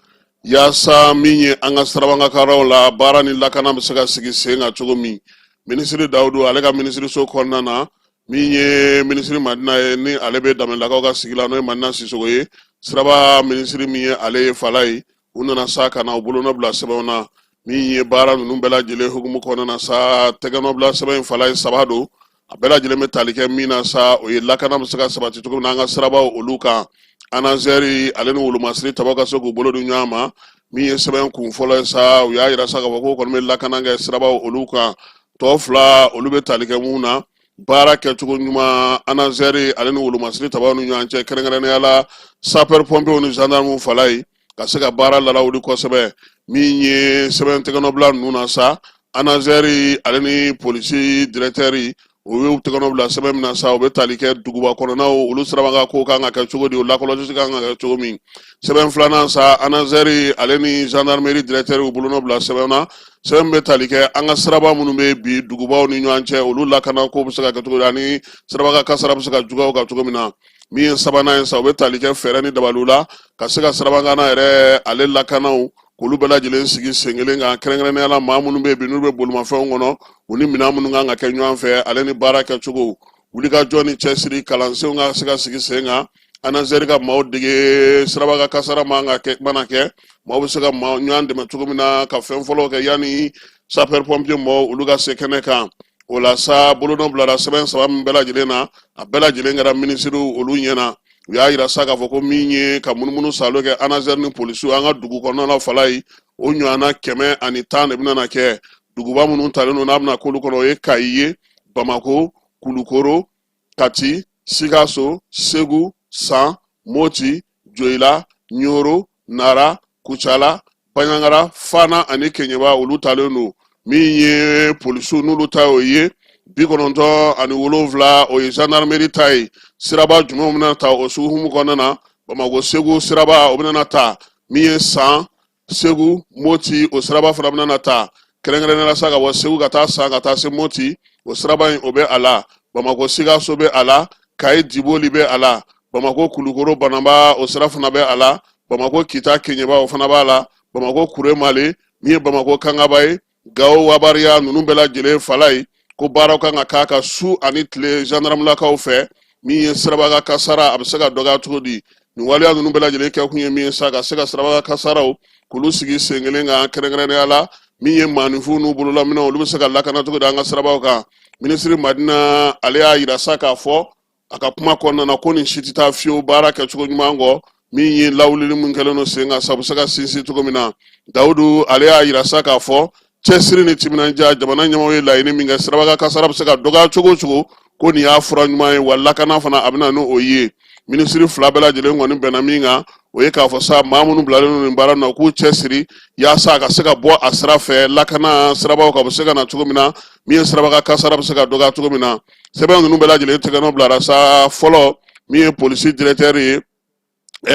yaasa min ye an ka sirabangakaraw la baara ni lakana bɛ se ka sigi sen kan cogo min minisiri Dawudu ale ka minisiriso kɔnɔna na min ye minisiri Madina ye ni ale bɛ Danbɛlɛlakaw ka sigi la n'o ye Madina Sisoko ye siraba minisiri min ye ale ye Fala ye u nana sa ka na u bolonɔ bila sɛbɛnw na min ye baara ninnu bɛɛ lajɛlen hukumu kɔnɔna na sa tɛgɛnɔ bila sɛbɛn in Fala ye saba don a bɛɛ lajɛlen bɛ tali kɛ min na sa o ye lakana bɛ se ka sabati cogo min na an ka sirabaw olu kan anazɛri ale ni wolomasiri taba ka se k'u bolo di ɲɔgɔn ma min ye sɛbɛn kun fɔlɔ ye sa u y'a yira sa k'a fɔ ko kɔni bɛ lakana kɛ sirabaw olu kan tɔ fila olu bɛ tali kɛ mun na baara kɛcogo ɲuman anazɛri ale ni wolomasiri taba ni ɲɔgɔn cɛ kɛrɛnkɛrɛnnenya la sapeur pompiers ni gendarmes Fala ye ka se ka baara lawuli kosɛbɛ min ye sɛbɛn tɛgɛnɔ bila ninnu na sa anazɛri ale ni polisi directeur o y'u tɛgɛnɔ bila sɛbɛn min na sa u bɛ tali kɛ duguba kɔnɔnaw olu sirabanga ko kan ka kɛ cogo di o lakɔlɔsili kan ka kɛ cogo min sɛbɛn filanan sa anazɛri ale ni gendarmerie directeur u bolonɔ bila sɛbɛn na sɛbɛn bɛ tali kɛ an ka siraba minnu bɛ bi dugubaw ni ɲɔgɔn cɛ olu lakana ko bɛ se ka kɛ cogo di ani sirabaga kasara bɛ se ka juguya kan cogo min na min ye sabanan ye sa u bɛ tali kɛ fɛɛrɛ ni dabaliw la ka se ka sirabagana yɛrɛ ale lakanaw k'olu bɛɛ lajɛlen sigi sen kelen kan kɛrɛnkɛrɛnnenya la maa minnu bɛ yen bi n'u bɛ bolimafɛnw kɔnɔ u ni minɛn minnu kan ka kɛ ɲɔgɔn fɛ ale ni baara kɛcogo wulikajɔ ni cɛsiri kalansenw ka se ka sigi sen kan anazɛri ka maaw dege sirabaga kasara mana kɛ maaw bɛ se ka ɲɔgɔn dɛmɛ cogo min na ka fɛn fɔlɔw kɛ yanni sapeur pompier maaw olu ka se kɛnɛ kan o la sa bolonɔ bilara sɛbɛn saba min bɛɛ lajɛlen na a bɛɛ lajɛlen kɛra minisiriw olu ɲɛna u y'a yira sa k'a fɔ ko min ye ka munumunu salo kɛ anazɛri ni polisiw an ka dugu kɔnɔna na Fala ye o ɲɔgɔnna 110 de bɛna kɛ duguba minnu talen don n'a bɛna k'olu kɔnɔ o ye Kayi ye Bamako Kulukoro Kati Sikaso Segu San Moti Joyila Nyoro Nara Kucala Banyangara Fana ani Keɲeba olu talen don min ye polisiw n'olu ta o ye 97 o ye gendarmerie ta ye siraba jumɛnw bɛna ta o sugu humu kɔnɔna na Bamako Segu siraba o bɛna ta min ye San Segu Moti o siraba fana bɛna ta kɛrɛnkɛrɛnnenya sa ka bɔ Segu ka taa San ka taa se Moti o siraba in o bɛ a la Bamako Sikaso bɛ a la Kayi Diboli bɛ a la Bamako Kulukoro Banamba o sira fana bɛ a la Bamako Kita Keɲeba o fana b'a la Bamako Kuremale min ye Bamako Kangaba ye Gao Wabariya ninnu bɛɛ lajɛlen Fala ye ko baaraw kan ka k'a ka su ani tile gendarmelakaw fɛ min ye sirabaga kasara a bɛ se ka dɔgɔya cogo di nin waleya ninnu bɛɛ lajɛlen kɛ kun ye min ye sa ka se ka sirabaga kasaraw k'olu sigi sen kelen kan kɛrɛnkɛrɛnnenya la min ye maaninfinw n'u bololaminɛw olu bɛ se ka lakana cogo di an ka sirabaw kan minisiri Madina ale y'a yira sa k'a fɔ a ka kuma kɔnɔna na ko nin si tɛ taa fiyewu baara kɛcogo ɲuman kɔ min ye lawulili min kɛlen don sen kan sa u bɛ se ka sinsin cogo min na Dawudu ale y'a yira sa k'a fɔ cɛsiri ni timinanja jamana ɲɛmaaw ye laɲini min kɛ sirabaga kasara bɛ se ka dɔgɔya cogo o cogo ko nin y'a fura ɲuman ye wa lakana fana a bɛna n'o ye minisiri fila bɛɛ lajɛlen kɔni bɛnna min kan o ye k'a fɔ sa maa minnu bilalen don nin baara na k'u cɛsiri yaasa a ka se ka bɔ a sira fɛ lakana sirabaw ka bɛ se ka na cogo min na min ye sirabaga kasara bɛ se ka dɔgɔya cogo min na sɛbɛn ninnu bɛɛ lajɛlen tɛgɛnɔ bilara sa fɔlɔ min ye polisi directeur ye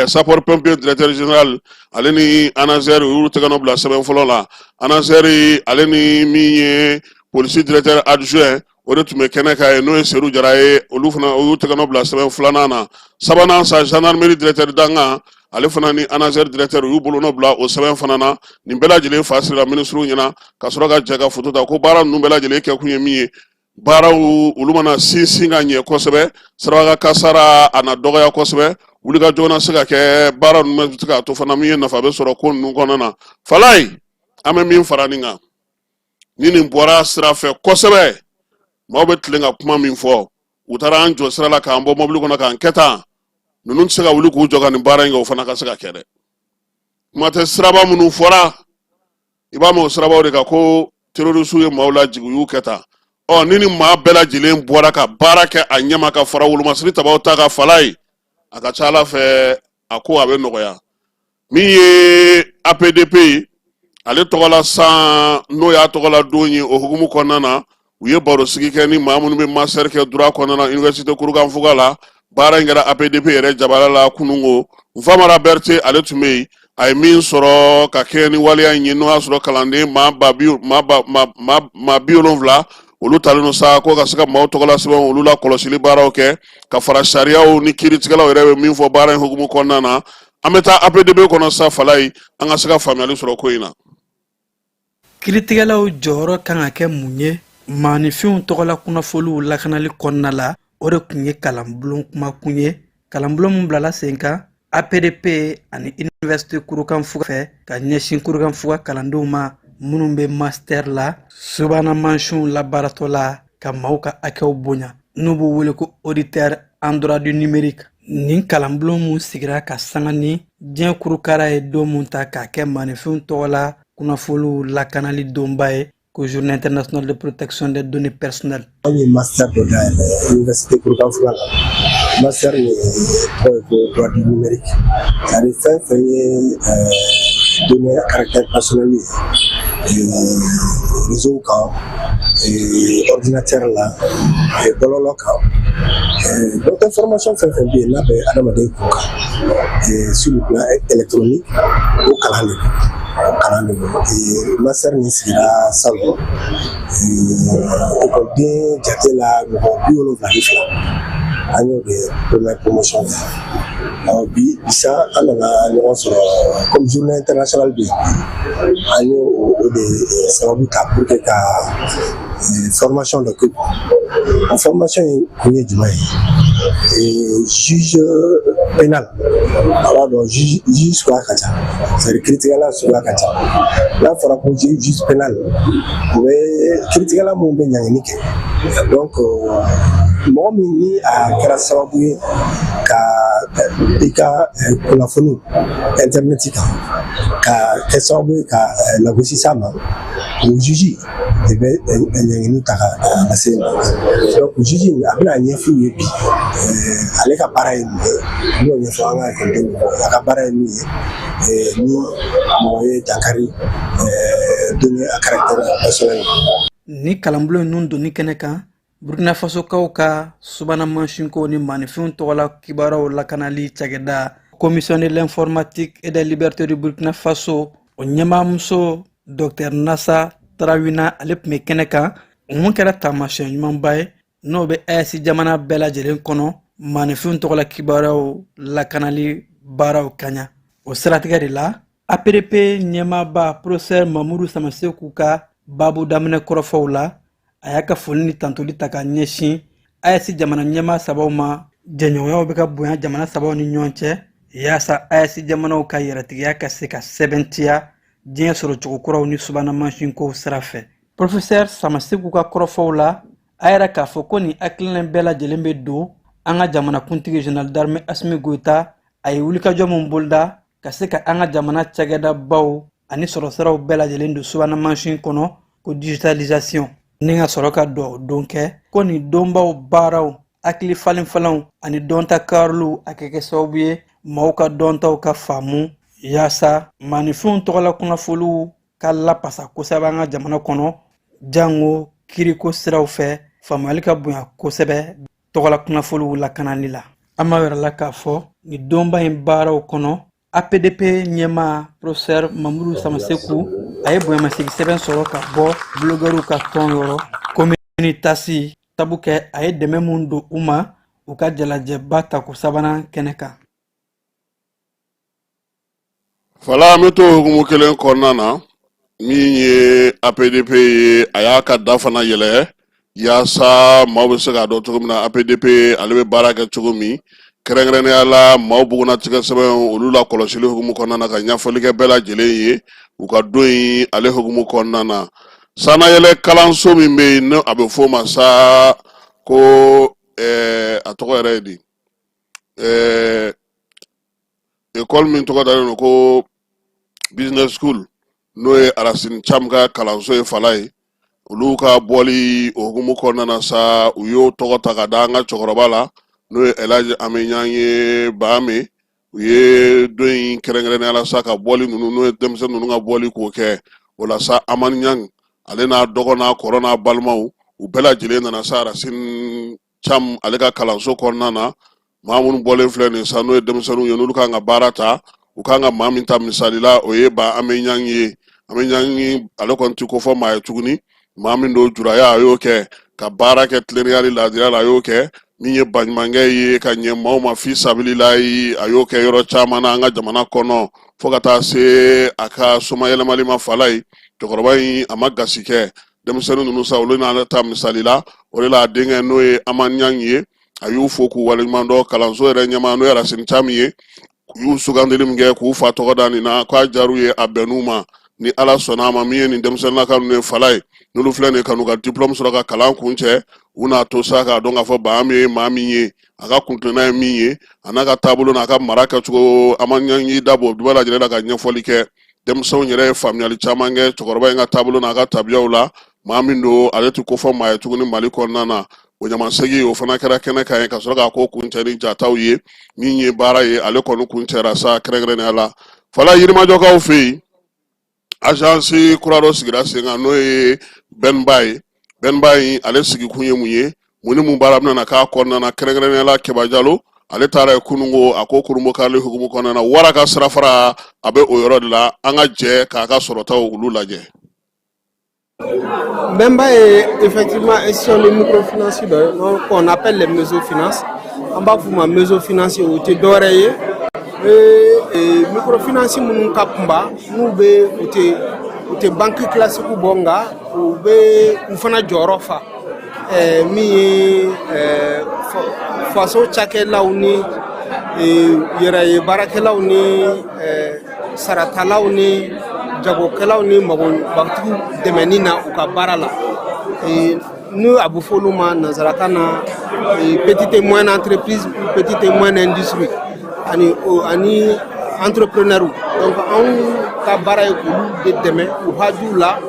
sapeur pompier directeur général ale ni anazɛri olu tɛgɛnɔ bila sɛbɛn fɔlɔ la anazɛri ale ni min ye polisi directeur adjoint o de tun bɛ kɛnɛ ka ye n'o ye Seydou Jara ye olu fana o y'u tɛgɛ nɔ bila sɛbɛn 2nan na 3nan sa gendarmerie directeur Danga ale fana ni ANASER directeur u y'u bolo nɔ bila o sɛbɛn fana na nin bɛɛ lajɛlen fa sirila ministre ɲɛna ka sɔrɔ ka jɛ ka photo ta ko baara ninnu bɛɛ lajɛlen kɛ kun ye min ye baaraw olu mana sinsin ka ɲɛ kosɛbɛ saraka kasara a na dɔgɔya kosɛbɛ wulikajɔ na se ka kɛ baara ninnu bɛ se ka to fana min ye nafa bɛ sɔrɔ ko ninnu kɔnɔna na Falaye an bɛ min fara nin kan ni nin bɔra sira fɛ kosɛbɛ maaw bɛ tilen ka kuma min fɔ u taara an jɔ sira la k'an bɔ mobili kɔnɔ k'an kɛ tan ninnu tɛ se ka wuli k'u jɔ ka nin baara in kɛ o fana ka se ka kɛ dɛ kuma tɛ siraba minnu fɔra i b'a mɛn o sirabaw de kan ko terroriste ye maaw lajigin u y'u kɛ tan ni nin maa bɛɛ lajɛlen bɔra ka baara kɛ a ɲɛma ka fara wolomasiri tabaw ta ka Falaye a ka ca Ala fɛ a ko a bɛ nɔgɔya min ye APDP ye ale tɔgɔla san n'o y'a tɔgɔla don ye o hukumu kɔnɔna na u ye baro sigi kɛ ni maa minnu bɛ master kɛ droit kɔnɔna na université Kurukanfuga la baara in kɛra APDP yɛrɛ jabala la kunungo Famara Berté ale tun bɛ yen a ye min sɔrɔ ka kɛ ni waleya in ye n'o y'a sɔrɔ kalanden maa 70 olu talen don sa ko ka se ka maaw tɔgɔla sɛbɛn olu la kɔlɔsili baaraw kɛ ka fara sariyaw ni kiiritigɛlaw yɛrɛ bɛ min fɔ baara in hukumu kɔnɔna na an bɛ taa APDP kɔnɔ sa Falaye an ka se ka faamuyali sɔrɔ ko in na. Kiiritigɛlaw jɔyɔrɔ kan ka kɛ mun ye maanifinw tɔgɔla kunnafoliw lakanali kɔnɔna la o de tun ye kalanbulon kuma kun ye kalanbulon min bilala sen kan APDP ani université Kurukanfuga fɛ ka ɲɛsin Kurukanfuga kalandenw ma minnu bɛ master la subahana mansinw labaaratɔ la ka maaw ka hakɛw bonya n'u b'u wele ko auditeur en droit du numérique nin kalanbulon mun sigira ka sanga ni diɲɛ kurukara ye don mun ta k'a kɛ maanifinw tɔgɔla kunnafoliw lakanali donba ye ko journée internationale de protection des données personnelles. An ye master dɔ dayɛlɛ université Kurukanfuga la master ye tɔgɔ ko droit du numérique c'est-à-dire fɛn fɛn ye données à caractère personnel ye réseau kan ordinateur la bɔlɔlɔ kan donc information fɛn fɛn bɛ yen n'a bɛ adamaden kun kan sur le plan électronique o kalan de don. Master ni sigira salon ekɔliden jate la mɔgɔ 72 an y'o de première promotion bi bisa an nana ɲɔgɔn sɔrɔ comme journée internationale bɛ yen an y'o de sababu ta pour que ka formation dɔ kɛ formation in kun ye jumɛn ye juge pénal a b'a dɔn juge suguya ka ca c'est-à-dire kiiritigɛla suguya ka ca n'a fɔra ko juge pénal o bɛ kiiritigɛla minnu bɛ ɲangini kɛ donc mɔgɔ min ni a kɛra sababu ye ka i ka kunnafoni internet kan ka kɛ sababu ye ka lagosi s'a ma o juge de bɛ ɲangini ta ka lase ma donc juge a bɛna ɲɛfɔ u ye bi ale ka baara ye min ye an y'o ɲɛfɔ an ka ekɔlidenw a ka baara ye min ye ni mɔgɔ ye dankari données à caractère personnel. Ni kalanbulon ninnu donni kɛnɛ kan Burkina Fasokaw ka subahana mansinko ni maanifinw tɔgɔla kibaruyaw lakanali cakɛda commission de l'informatique et des libertés du Burkina Faso o ɲɛmaamuso Dr Nassa Tarawina ale tun bɛ kɛnɛ kan mun kɛra taamasiyɛn ɲumanba ye n'o bɛ EAC jamana bɛɛ lajɛlen kɔnɔ maanifinw tɔgɔla kibaruyaw lakanali baaraw kaɲa o siratigɛ de la APDP ɲɛmaaba professeur Mamadou Samaseku ka baabu daminɛ kɔrɔfɔw la a y'a ka foli ni tantoli ta ka ɲɛsin EAC jamana ɲɛmaa sabaw ma jɛɲɔgɔnyaw bɛ ka bonya jamana sabaw ni ɲɔgɔn cɛ yaasa EAC jamanaw ka yɛrɛtigiya ka se ka sɛbɛntiya diɲɛ sɔrɔ cogo kuraw ni subahana mansinkow sira fɛ professeur Samaseku ka kɔrɔfɔw la a yɛrɛ k'a fɔ ko nin hakilina bɛɛ lajɛlen bɛ don an ka jamanakuntigi général d'armée Assimi Goïta a ye wulikajɔ min boloda ka se ka an ka jamana cakɛda baw ani sɔrɔsiraw bɛɛ lajɛlen don subahana mansin kɔnɔ ko digitalisation ni ka sɔrɔ ka dɔ don kɛ ko nin donbaw baaraw hakili falenfalanw ani dɔnta kaariliw a kɛ sababu ye maaw ka dɔntaw ka faamu yaasa maanifinw tɔgɔla kunnafoliw ka lapasa kosɛbɛ an ka jamana kɔnɔ jango kiiriko siraw fɛ faamuyali ka bonya kosɛbɛ tɔgɔla kunnafoliw lakanali la an b'a yɛrɛ la k'a fɔ nin donba in baaraw kɔnɔ APDP ɲɛmaa professeur Mamadou Samaseku a ye bonyamasegi sɛbɛn sɔrɔ ka bɔ blogueurs ka tɔn yɔrɔ commune ni tasi sabu kɛ a ye dɛmɛ mun don u ma u ka jalajɛba ta ko sabanan kɛnɛ kan. Fala an bɛ to hukumu kelen kɔnɔna na min ye APDP ye a y'a ka da fana yɛlɛ yaasa maaw bɛ se k'a dɔn cogo min na APDP ale bɛ baara kɛ cogo min kɛrɛnkɛrɛnnenya la maaw bugunnatigɛ sɛbɛn olu la kɔlɔsili hukumu kɔnɔna na ka ɲɛfɔli kɛ bɛɛ lajɛlen ye u ka don in ale hukumu kɔnɔna na sanayɛlɛ kalanso min bɛ yen a bɛ f'o ma sa ko a tɔgɔ yɛrɛ ye di école min tɔgɔ dalen don ko business school n'o ye Arasini Cham ka kalanso ye Fala ye olu ka bɔli o hukumu kɔnɔna na sa u y'o tɔgɔ ta ka da an ka cɛkɔrɔba la n'o ye Elaji Amenyange Bahame u ye don in kɛrɛnkɛrɛnnenya la sa ka bɔli ninnu n'o ye denmisɛnnin ninnu ka bɔli k'o kɛ o la sa Amani Nyang ale n'a dɔgɔ n'a kɔrɔ n'a balimaw u bɛɛ lajɛlen nana sa Arasini Cham ale ka kalanso kɔnɔna na maa minnu bɔlen filɛ nin sa n'o ye denmisɛnninw ye n'olu kan ka baara ta u kan ka maa min ta misali la o ye ba Amenyange ye Amenyange ale kɔni ti ko fɔ maa ye tuguni maa min don juraya a y'o kɛ ka baara kɛ tilennenya ni laadiriya la a y'o kɛ min ye baɲumankɛ ye ka ɲɛ maaw ma fi sabililayi a y'o kɛ yɔrɔ caman na an ka jamana kɔnɔ fo ka taa se a ka soma yɛlɛmali ma Fala ye cɛkɔrɔba in a ma gasi kɛ denmisɛnnin ninnu sa olu n'ale ta misali la o de la a denkɛ n'o ye Amani Nyang ye a y'u fo k'u waleɲuman dɔn kalanso yɛrɛ ɲɛmaa n'o ye Arasini Cham ye u y'u sugandili min kɛ k'u fa tɔgɔ da nin na k'a diyar'u ye a bɛnn'u ma ni Ala sɔnna a ma min ye nin denmisɛnninnaka ninnu ye Fala ye n'olu filɛ nin ye ka n'u ka diplôme sɔrɔ ka kalan kun cɛ u n'a to sa k'a dɔn k'a fɔ ba min ye maa min ye a ka kuntilenna ye min ye a n'a ka taabolo n'a ka mara kɛcogo Amani Nyang y'i da bɔ o bɛɛ lajɛlen la ka ɲɛfɔli kɛ denmisɛnw yɛrɛ ye faamuyali caman kɛ cɛkɔrɔba in ka taabolo n'a ka tabiyaw la maa min don ale ti ko fɔ maa ye tuguni Mali kɔnɔna na o ɲamasegi o fana kɛra kɛnɛ kan ye ka sɔrɔ k'a ko kun cɛ ni jataw ye min ye baara ye ale kɔni kun cɛra sa kɛrɛnkɛrɛnnenya la Fala Yirimajɔkaw fɛ yen agence kura dɔ sigira sen kan n'o ye Bɛnba ye Bɛnba in ale sigi kun ye mun ye mun ni mun baara bɛna k'a kɔnɔna na kɛrɛnkɛrɛnnenya la Kɛba Jalo ale taara ye kunungo a ko kurumokale hukumu kɔnɔna na wara ka sirafara a bɛ o yɔrɔ de la an ka jɛ k'a ka sɔrɔtaw olu lajɛ. Bemba est effectivement institution de microfinance qu'on appelle les mésofinances. En bas, vous ma mésofinance ou te doré. Et microfinance mon kapumba, nous be ou te banque classique ou bonga ou be ou fana jorofa. Mi façon chaque là où ni yera ye barakela où ni saratala où ni jagokɛlaw ni mɔgɔbatigiw dɛmɛni na u ka baara la n'u a bɛ fɔ olu ma nanzarakan na petite et moyenne entreprise petite et moyenne industrie ani entrepreneur donc anw ka baara ye k'olu de dɛmɛ u hajuw la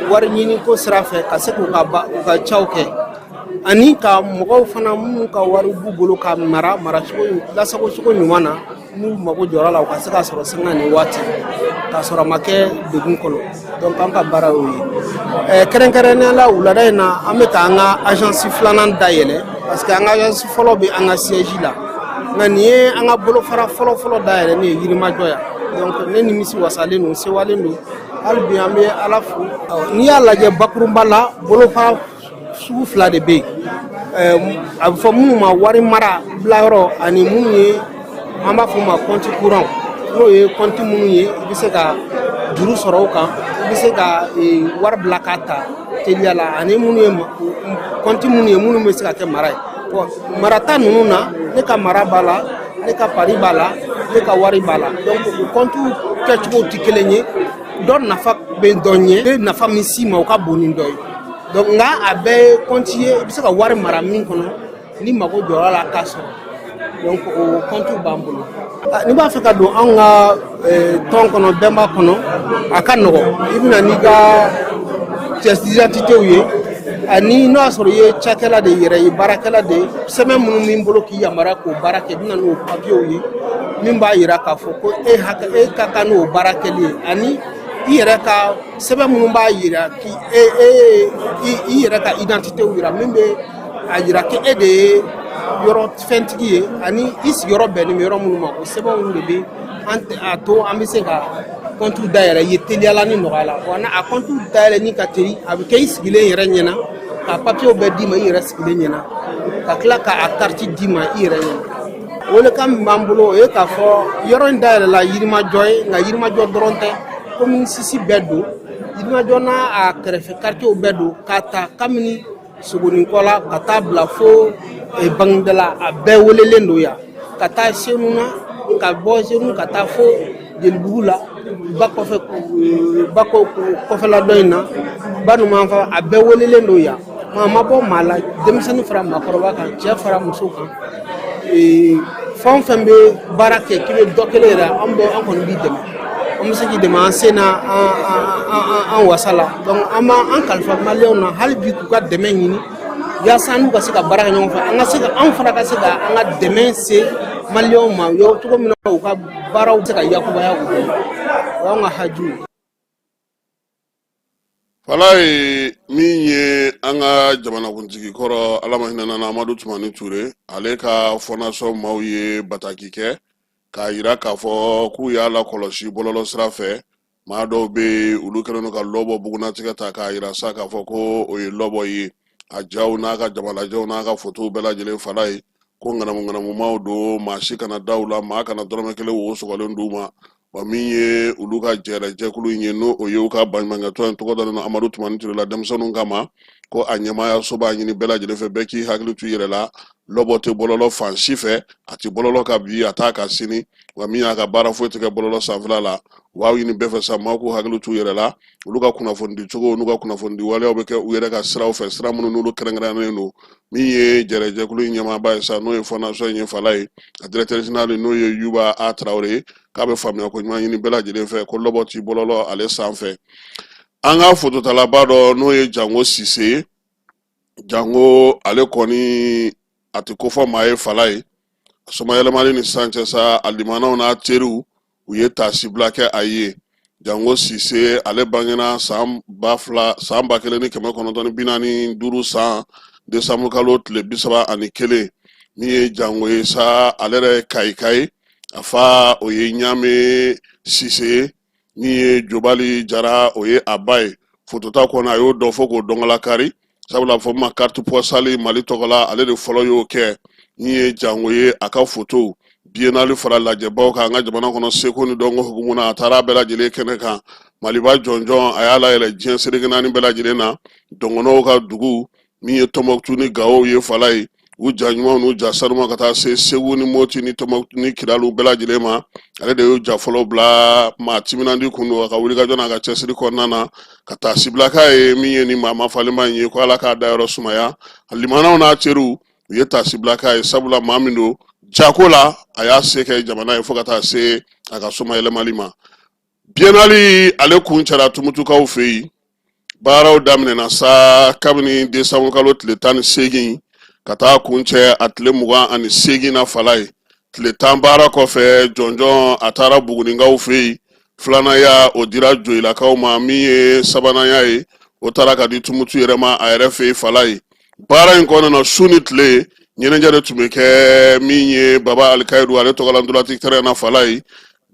wari ɲini ko sira fɛ ka se k'u ka caw kɛ ani ka mɔgɔw fana minnu ka wari b'u bolo ka maracogo lasagocogo ɲuman na n'u mago jɔra la u ka se ka sɔrɔ sanga ni waati k'a sɔrɔ a ma kɛ degun kɔnɔ donc an ka baara y'o ye kɛrɛnkɛrɛnnenya la wulada in na an bɛ ka an ka agence filanan dayɛlɛ parce que an ka agence fɔlɔ bɛ an ka siège la nka nin ye an ka bolofara fɔlɔ dayɛlɛ ne ye Yirimajɔ yan donc ne nimisi wasalen don sewalen don hali bi an bɛ Ala fo n'i y'a lajɛ bakurunba la bolofara sugu fila de bɛ yen a bɛ fɔ minnu ma wari mara bilayɔrɔ ani minnu ye an b'a fɔ ma compte courant n'o ye compte minnu ye i bɛ se ka juru sɔrɔ o kan i bɛ se ka wari bila k'a ta teliya la ani minnu ye compte minnu ye minnu bɛ se ka kɛ mara ye marata ninnu na ne ka mara b'a la ne ka pari b'a la ne ka wari b'a la donc o compte kɛcogo tɛ kelen ye dɔ nafa bɛ dɔ ɲɛ bɛ nafa min s'i ma o ka bon ni dɔ ye donc nka a bɛɛ ye compte ye i bɛ se ka wari mara min kɔnɔ ni mago jɔra la k'a sɔrɔ donc o compte b'an bolo n'i b'a fɛ ka don an ka tɔn kɔnɔ Bɛnba kɔnɔ a ka nɔgɔn i bɛna n'i ka pièce d'identité ye ani n'o y'a sɔrɔ i ye cakɛla de yɛrɛ ye baarakɛla de sɛbɛn minnu b'i bolo k'i yamaruya k'o baara kɛ i bɛna n'o papiyew ye min b'a yira k'a fɔ ko e ka kan n'o baara kɛli ye ani i yɛrɛ ka sɛbɛn minnu b'a yira i yɛrɛ ka identité yira min bɛ a yira ko e de ye yɔrɔ fɛntigi ye ani i sigiyɔrɔ bɛnnen bɛ yɔrɔ minnu ma o sɛbɛnw de bɛ a to an bɛ se ka compte dayɛlɛ ye teliyala ni nɔgɔya la wa a compte dayɛlɛ ni ka teli a bɛ kɛ i sigilen yɛrɛ ɲɛna ka papiyew bɛɛ d'i ma i yɛrɛ sigilen ɲɛna ka tila k'a carte d'i ma i yɛrɛ ɲɛna o le kan min b'an bolo o ye k'a fɔ yɔrɔ in dayɛlɛla yirimajɔ ye nka yirimajɔ dɔrɔn tɛ commune 6 bɛɛ don yirimajɔ n'a a kɛrɛfɛ quartierw bɛɛ don k'a ta kabini Sogonikɔ la ka taa bila fo Bangidala a bɛɛ welelen don yan ka taa Senu na ka bɔ Senu ka taa fo Jelibugu la ba kɔfɛla dɔ in na ba numanfan a bɛɛ welelen don yan maa ma bɔ maa la denmisɛnnin fara maakɔrɔba kan cɛ fara muso kan fɛn o fɛn bɛ baara kɛ k'i bɛ dɔ kelen yɛrɛ an kɔni b'i dɛmɛ an bɛ se k'i dɛmɛ an sen na an wasa la donc an b'an kalifa maliyɛnw na hali bi k'u ka dɛmɛ ɲini yaasa n'u ka se ka baara kɛ ɲɔgɔn fɛ an fana ka se ka an ka dɛmɛ se maliyɛnw ma cogo min na u ka baaraw bɛ se ka yakubaya u bolo o y'an ka haju ye. Fala ye min ye an ka jamanakuntigi kɔrɔ Ala ma hinɛ na Amadu Tumani Ture ale ka fondation maaw ye bataki kɛ k'a yira k'a fɔ k'u y'a lakɔlɔsi bɔlɔlɔ sira fɛ maa dɔw bɛ olu kɛlen don ka lɔbɔ bugunatigɛ ta k'a yira sa k'a fɔ ko o ye lɔbɔ ye a jaw n'a ka jamalajɛw n'a ka fotow bɛɛ lajɛlen fala ye ko ŋanamu-ŋanamumaw don maa si kana da u la maa kana dɔrɔmɛ kelen wo sɔgɔlen d'u ma wa min ye olu ka jɛkulu in ye n'o o ye u ka baɲumankɛtɔn in tɔgɔ dalen don Amadu Tumani Ture la denmisɛnninw kama ko a ɲɛmaaya so b'a ɲini bɛɛ lajɛlen fɛ bɛɛ k'i hakili to i yɛrɛ la lɔbɔ tɛ bɔlɔlɔ fan si fɛ a tɛ bɔlɔlɔ ka bi a t'a ka sini wa min y'a ka baara foyi tɛ kɛ bɔlɔlɔ sanfɛla la wa aw ɲini bɛɛ fɛ sa maaw k'u hakili to u yɛrɛ la olu ka kunnafoni cogo n'u ka kunnafoni waleyaw bɛ kɛ u yɛrɛ ka siraw fɛ sira minnu n'olu kɛrɛnkɛrɛnnen don min ye jɛkulu in ɲɛmaaba ye sa n'o ye fondation in ye fala ye a directeur général n'o ye Yuba A Traoré ye k'a bɛ faamuya ko ɲuman ɲini bɛɛ lajɛlen fɛ ko lɔbɔ t'i bɔlɔlɔ ale sanfɛ an ka fototalaba dɔ n'o ye Jango Sise Jango ale kɔni a tɛ ko fɔ maa ye fala ye somayɛlɛmali ni sisan cɛ sa a limanaw n'a teriw u ye taasibila kɛ a ye Jango Sise ale bangena san 1945 san desanburu kalo tile 31 min ye Jango ye sa ale yɛrɛ Kayikayi a fa o ye Ɲame Sise min ye Jobali Jara o ye a ba ye fotota kɔnɔ a y'o dɔ fɔ k'o dɔngɔlakari sabula fɔ ma carte postale Mali tɔgɔla ale de fɔlɔ y'o kɛ min ye Jango ye a ka foto biennale fara lajɛbaw kan an ka jamana kɔnɔ seko ni dɔnko hukumu na a taara bɛɛ lajɛlen kɛnɛ kan Maliba jɔnjɔn a y'a layɛlɛ diɲɛ seleke naani bɛɛ lajɛlen na dɔngɔnɔw ka dugu min ye Tɔnbɔkutu ni Gawo ye fala ye u jaɲumanw n'u ja sanuman ka taa se Segu ni Moti ni Tɔnbɔkutu ni Kidali bɛɛ lajɛlen ma ale de y'o ja fɔlɔ bila maa timinandi kun don a ka wulikajɔ n'a ka cɛsiri kɔnɔna na ka taa sibilaka ye min ye ni maa mafalenba in ye ko Ala k'a dayɔrɔ sumaya a limanaw n'a teriw u ye taa sibilaka ye sabula maa min don jako la a y'a se kɛ jamana ye fo ka taa se a ka somayɛlɛmali ma biennale ale kun cɛra tumutukaw fɛ yen baaraw daminɛna sa kabini desanburu kalo tile 18 ka taa kun cɛ a tile 28 na fala ye tile 10 baara kɔfɛ jɔnjɔn a taara buguninkaw fɛ yen filanan ya o dira joyilakaw ma min ye sabanan ya ye o taara ka di tumutu yɛrɛ ma a yɛrɛ fɛ yen fala ye baara in kɔnɔna su ni tile ɲɛnajɛ de tun bɛ kɛ min ye Baba Alikayidu ale tɔgɔla ndolanci terrain na fala ye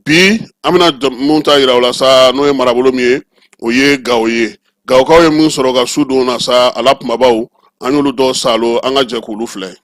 bi an bɛna mun ta yira o la sa n'o ye marabolo min ye o ye Gawo ye Gawukaw ye mun sɔrɔ ka su don na sa ala kumabaw an y'olu dɔw salo an ka jɛ k'olu filɛ.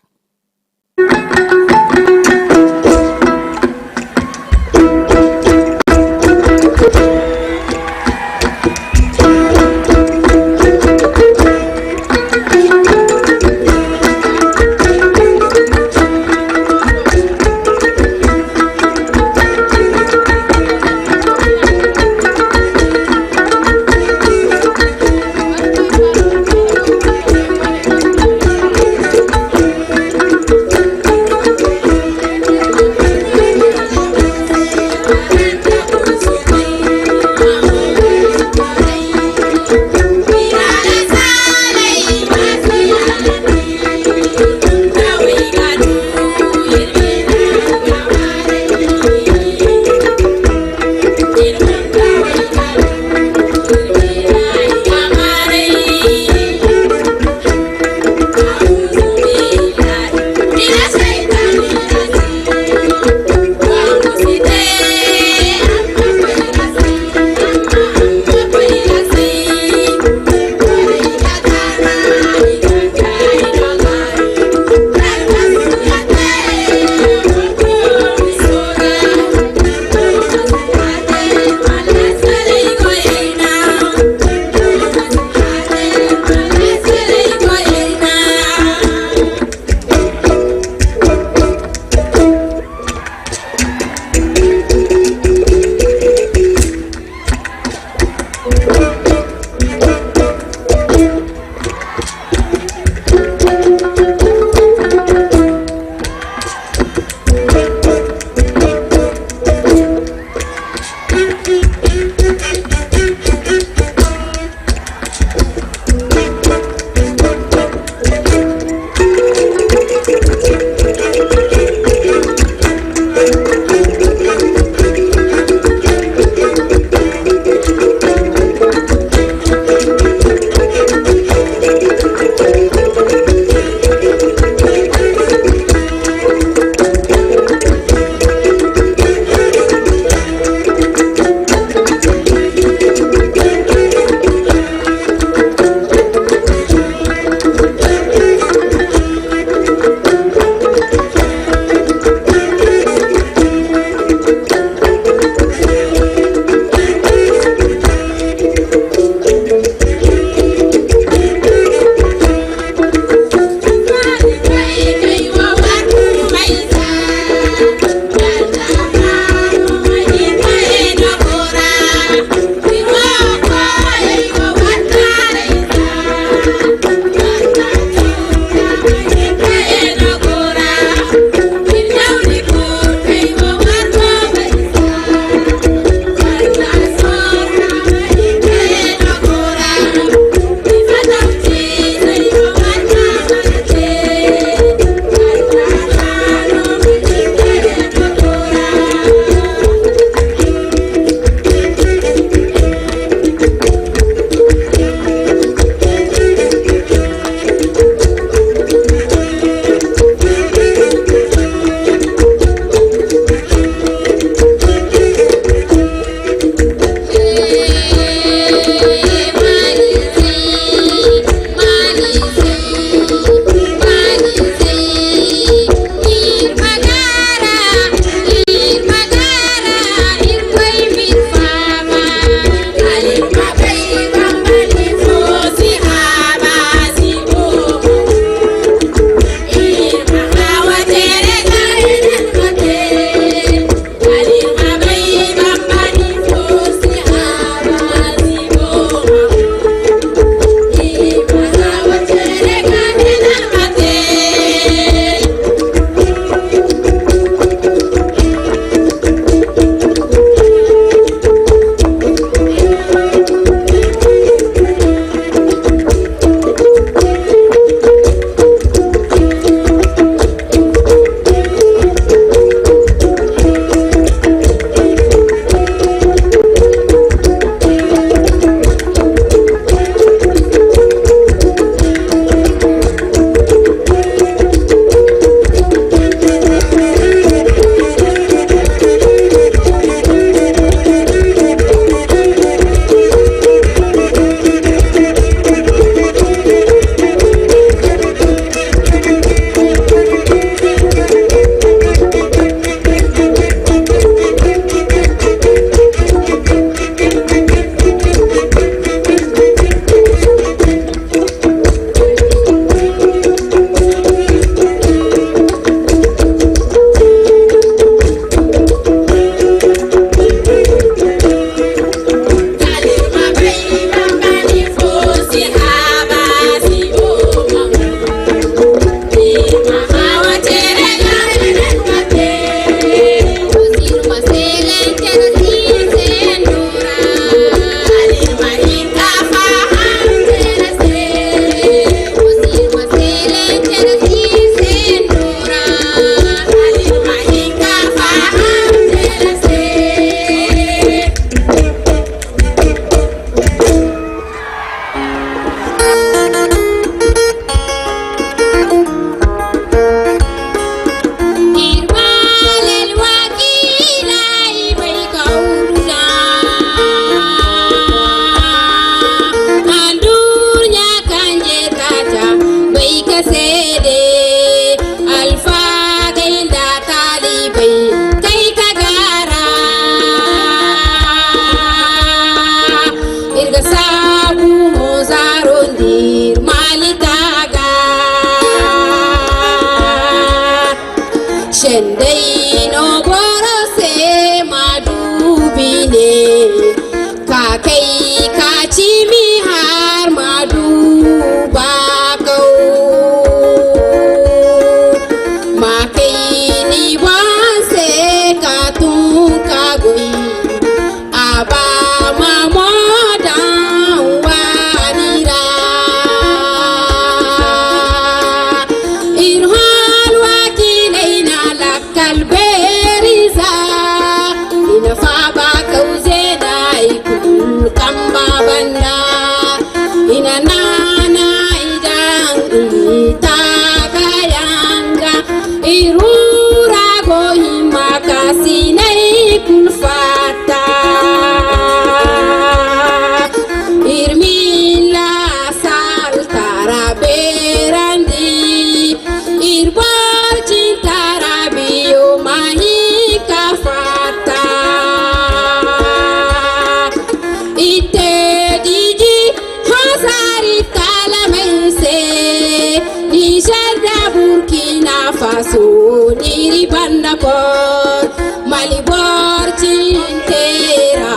bandakor malibor cintera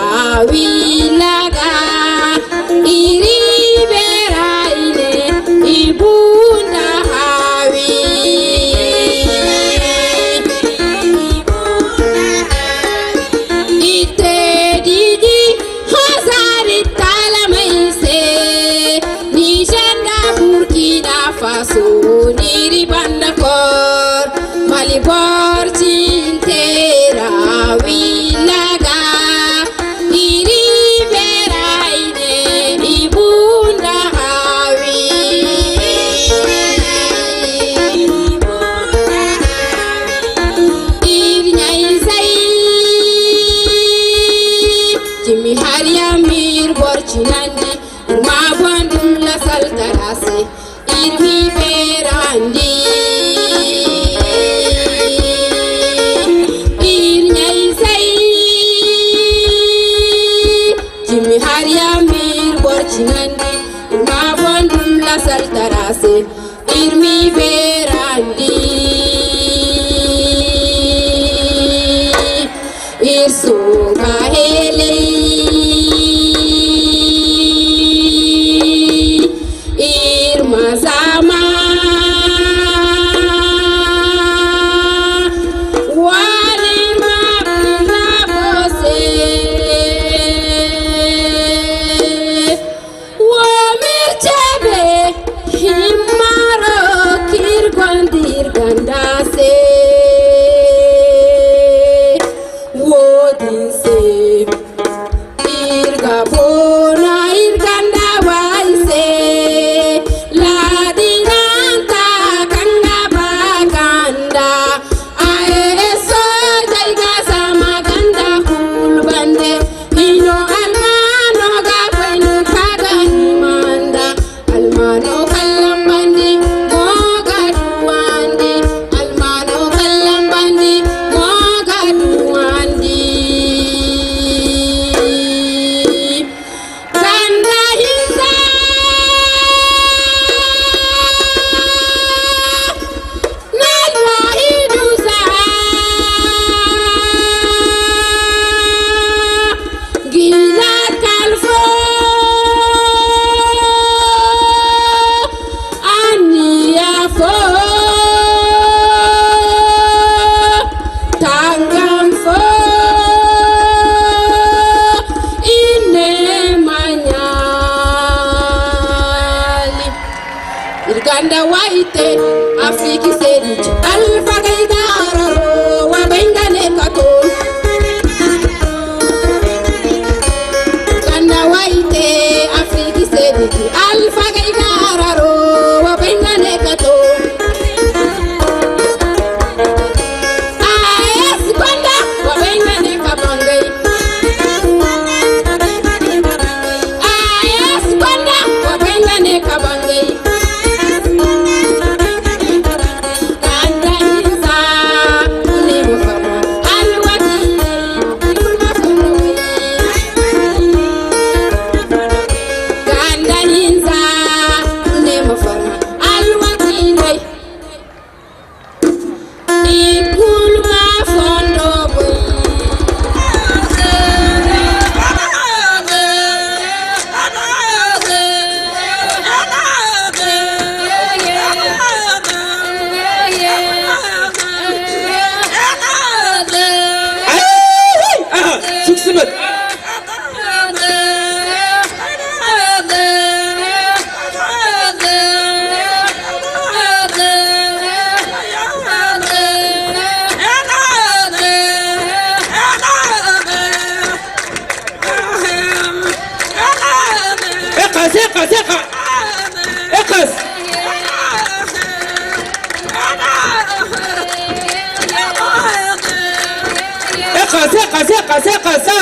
wilaga iri beraine ibunda hawi ite didi hazari talamaise nijanda burkina faso niri bandakor malibor cintera wilaga iri beraine ibunda hawi irnya isai jimi haria mir borcinandi ma bandum la saltarase irmi berandi irnya isai jimi haria mir borcinandi ma bandum la saltarase irmi berandi irso kahele irmazama walima bose womirchebe himaro kirgondir gandase wodinse irgabona irganda waise ladinanta kanga baganda aeso jaiga sama ganda hulbande ino almano ga kwenu kaga himanda almano kallambandi moga duwandi almano kallambandi moga duwandi ganda hinsa nalwa hidusa gila kalfo aniyafo tangamfo inemanyali irganda waite afiki serich alfagaigararo wabengane kato ganda waite afiki serich alfagaigararo wabengane kato aes banda wabengane kabangai aes banda wabengane kabangai ganda hinsa unemo fama alwati kulma fama ganda hinsa unemo fama alwati ikulma fondo Seca, seca, seca, seca,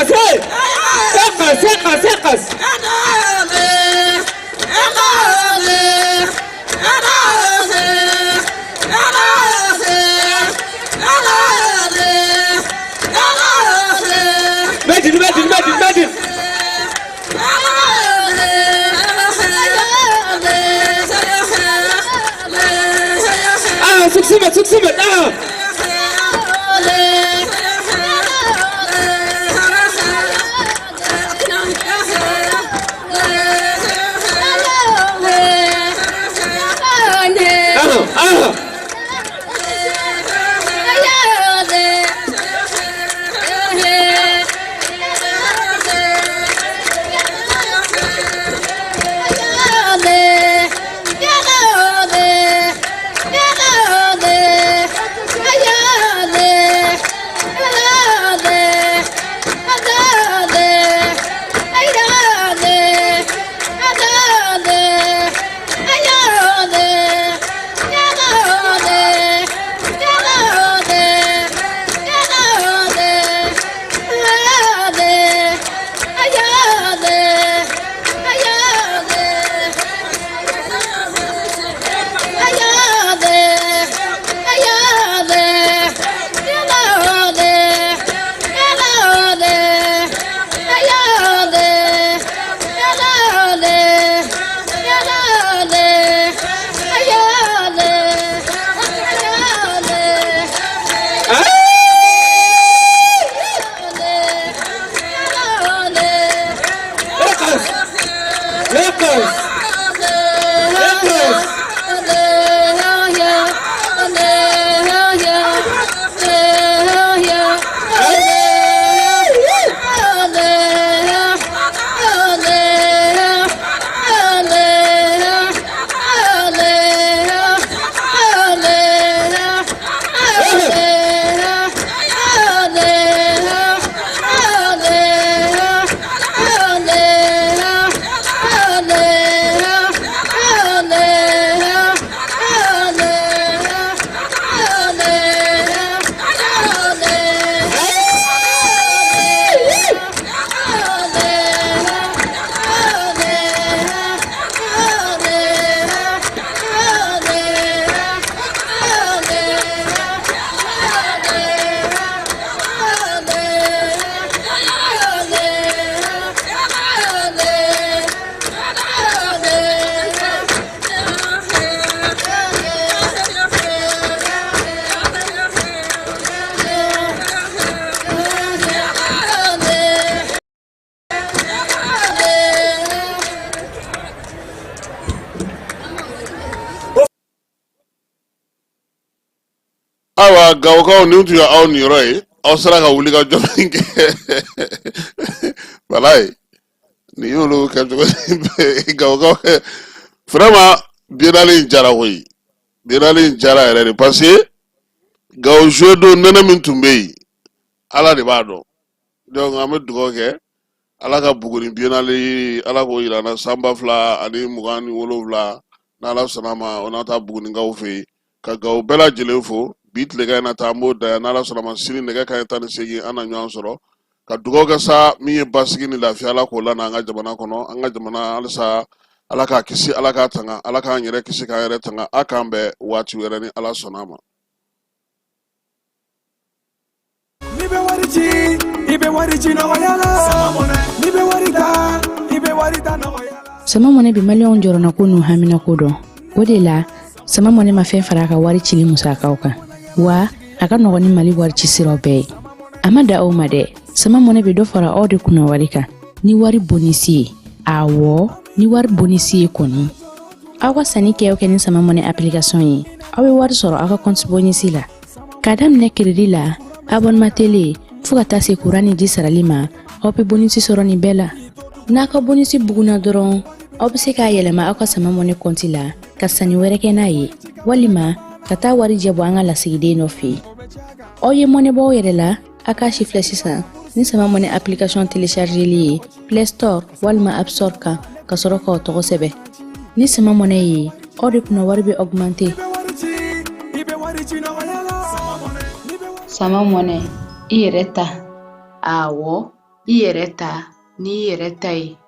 seca. Suksemet. Awa gawkaw ni tu ya aw ni roy aw sara ka wuli ka jominke walay ni yolo ka to gawkaw vraiment bienali jara hoy bienali jara ere parce que gaw jodo nana min tumbe ala de bado donc amed dugo ke ala ka buguri bienali ala ko irana samba fla ani mugani wolovla na ala sanama onata buguni gaw fe ka gaw bela jelefo bit lega na tambo da na la sala sini nega kan tan segi ana nyon soro ka dugo ga sa mi basigi ni lafiya ala ko la na nga jamana kono anga jamana alsa ala ka kisi ala ka tanga ala ka nyere kisi ka yere tanga akambe wati were ni ala sonama nibe wariji na wayala nibe warida na wayala sama mone bi malion joro na kunu hamina kodo odela sama mone ma fen faraka wari chili musakaw kan wa aka nogoni mali wari ci siro be amada o made sama mone be do fara o de kuna wari kan ni wari bonisi awo ni wari bonisi koni awa sani ke okeni sama mone application yi awe wari soro aka compte bonisi la kadam ne credit la abon matele fuka tase kurani di saralima ope bonisi soro ni bela naka bonisi buguna doron obse ka yelema aka sama mone compte la kasani were kenayi walima kata wari jabo anga la sigide no fi oye mone bo yerela aka shifle sisa ni sama mone application télécharger li Play Store walma App Store ka soro ko to sebe ni sama mone yi odi kuna wari be augmenter sama mone ireta awo ireta ni iretai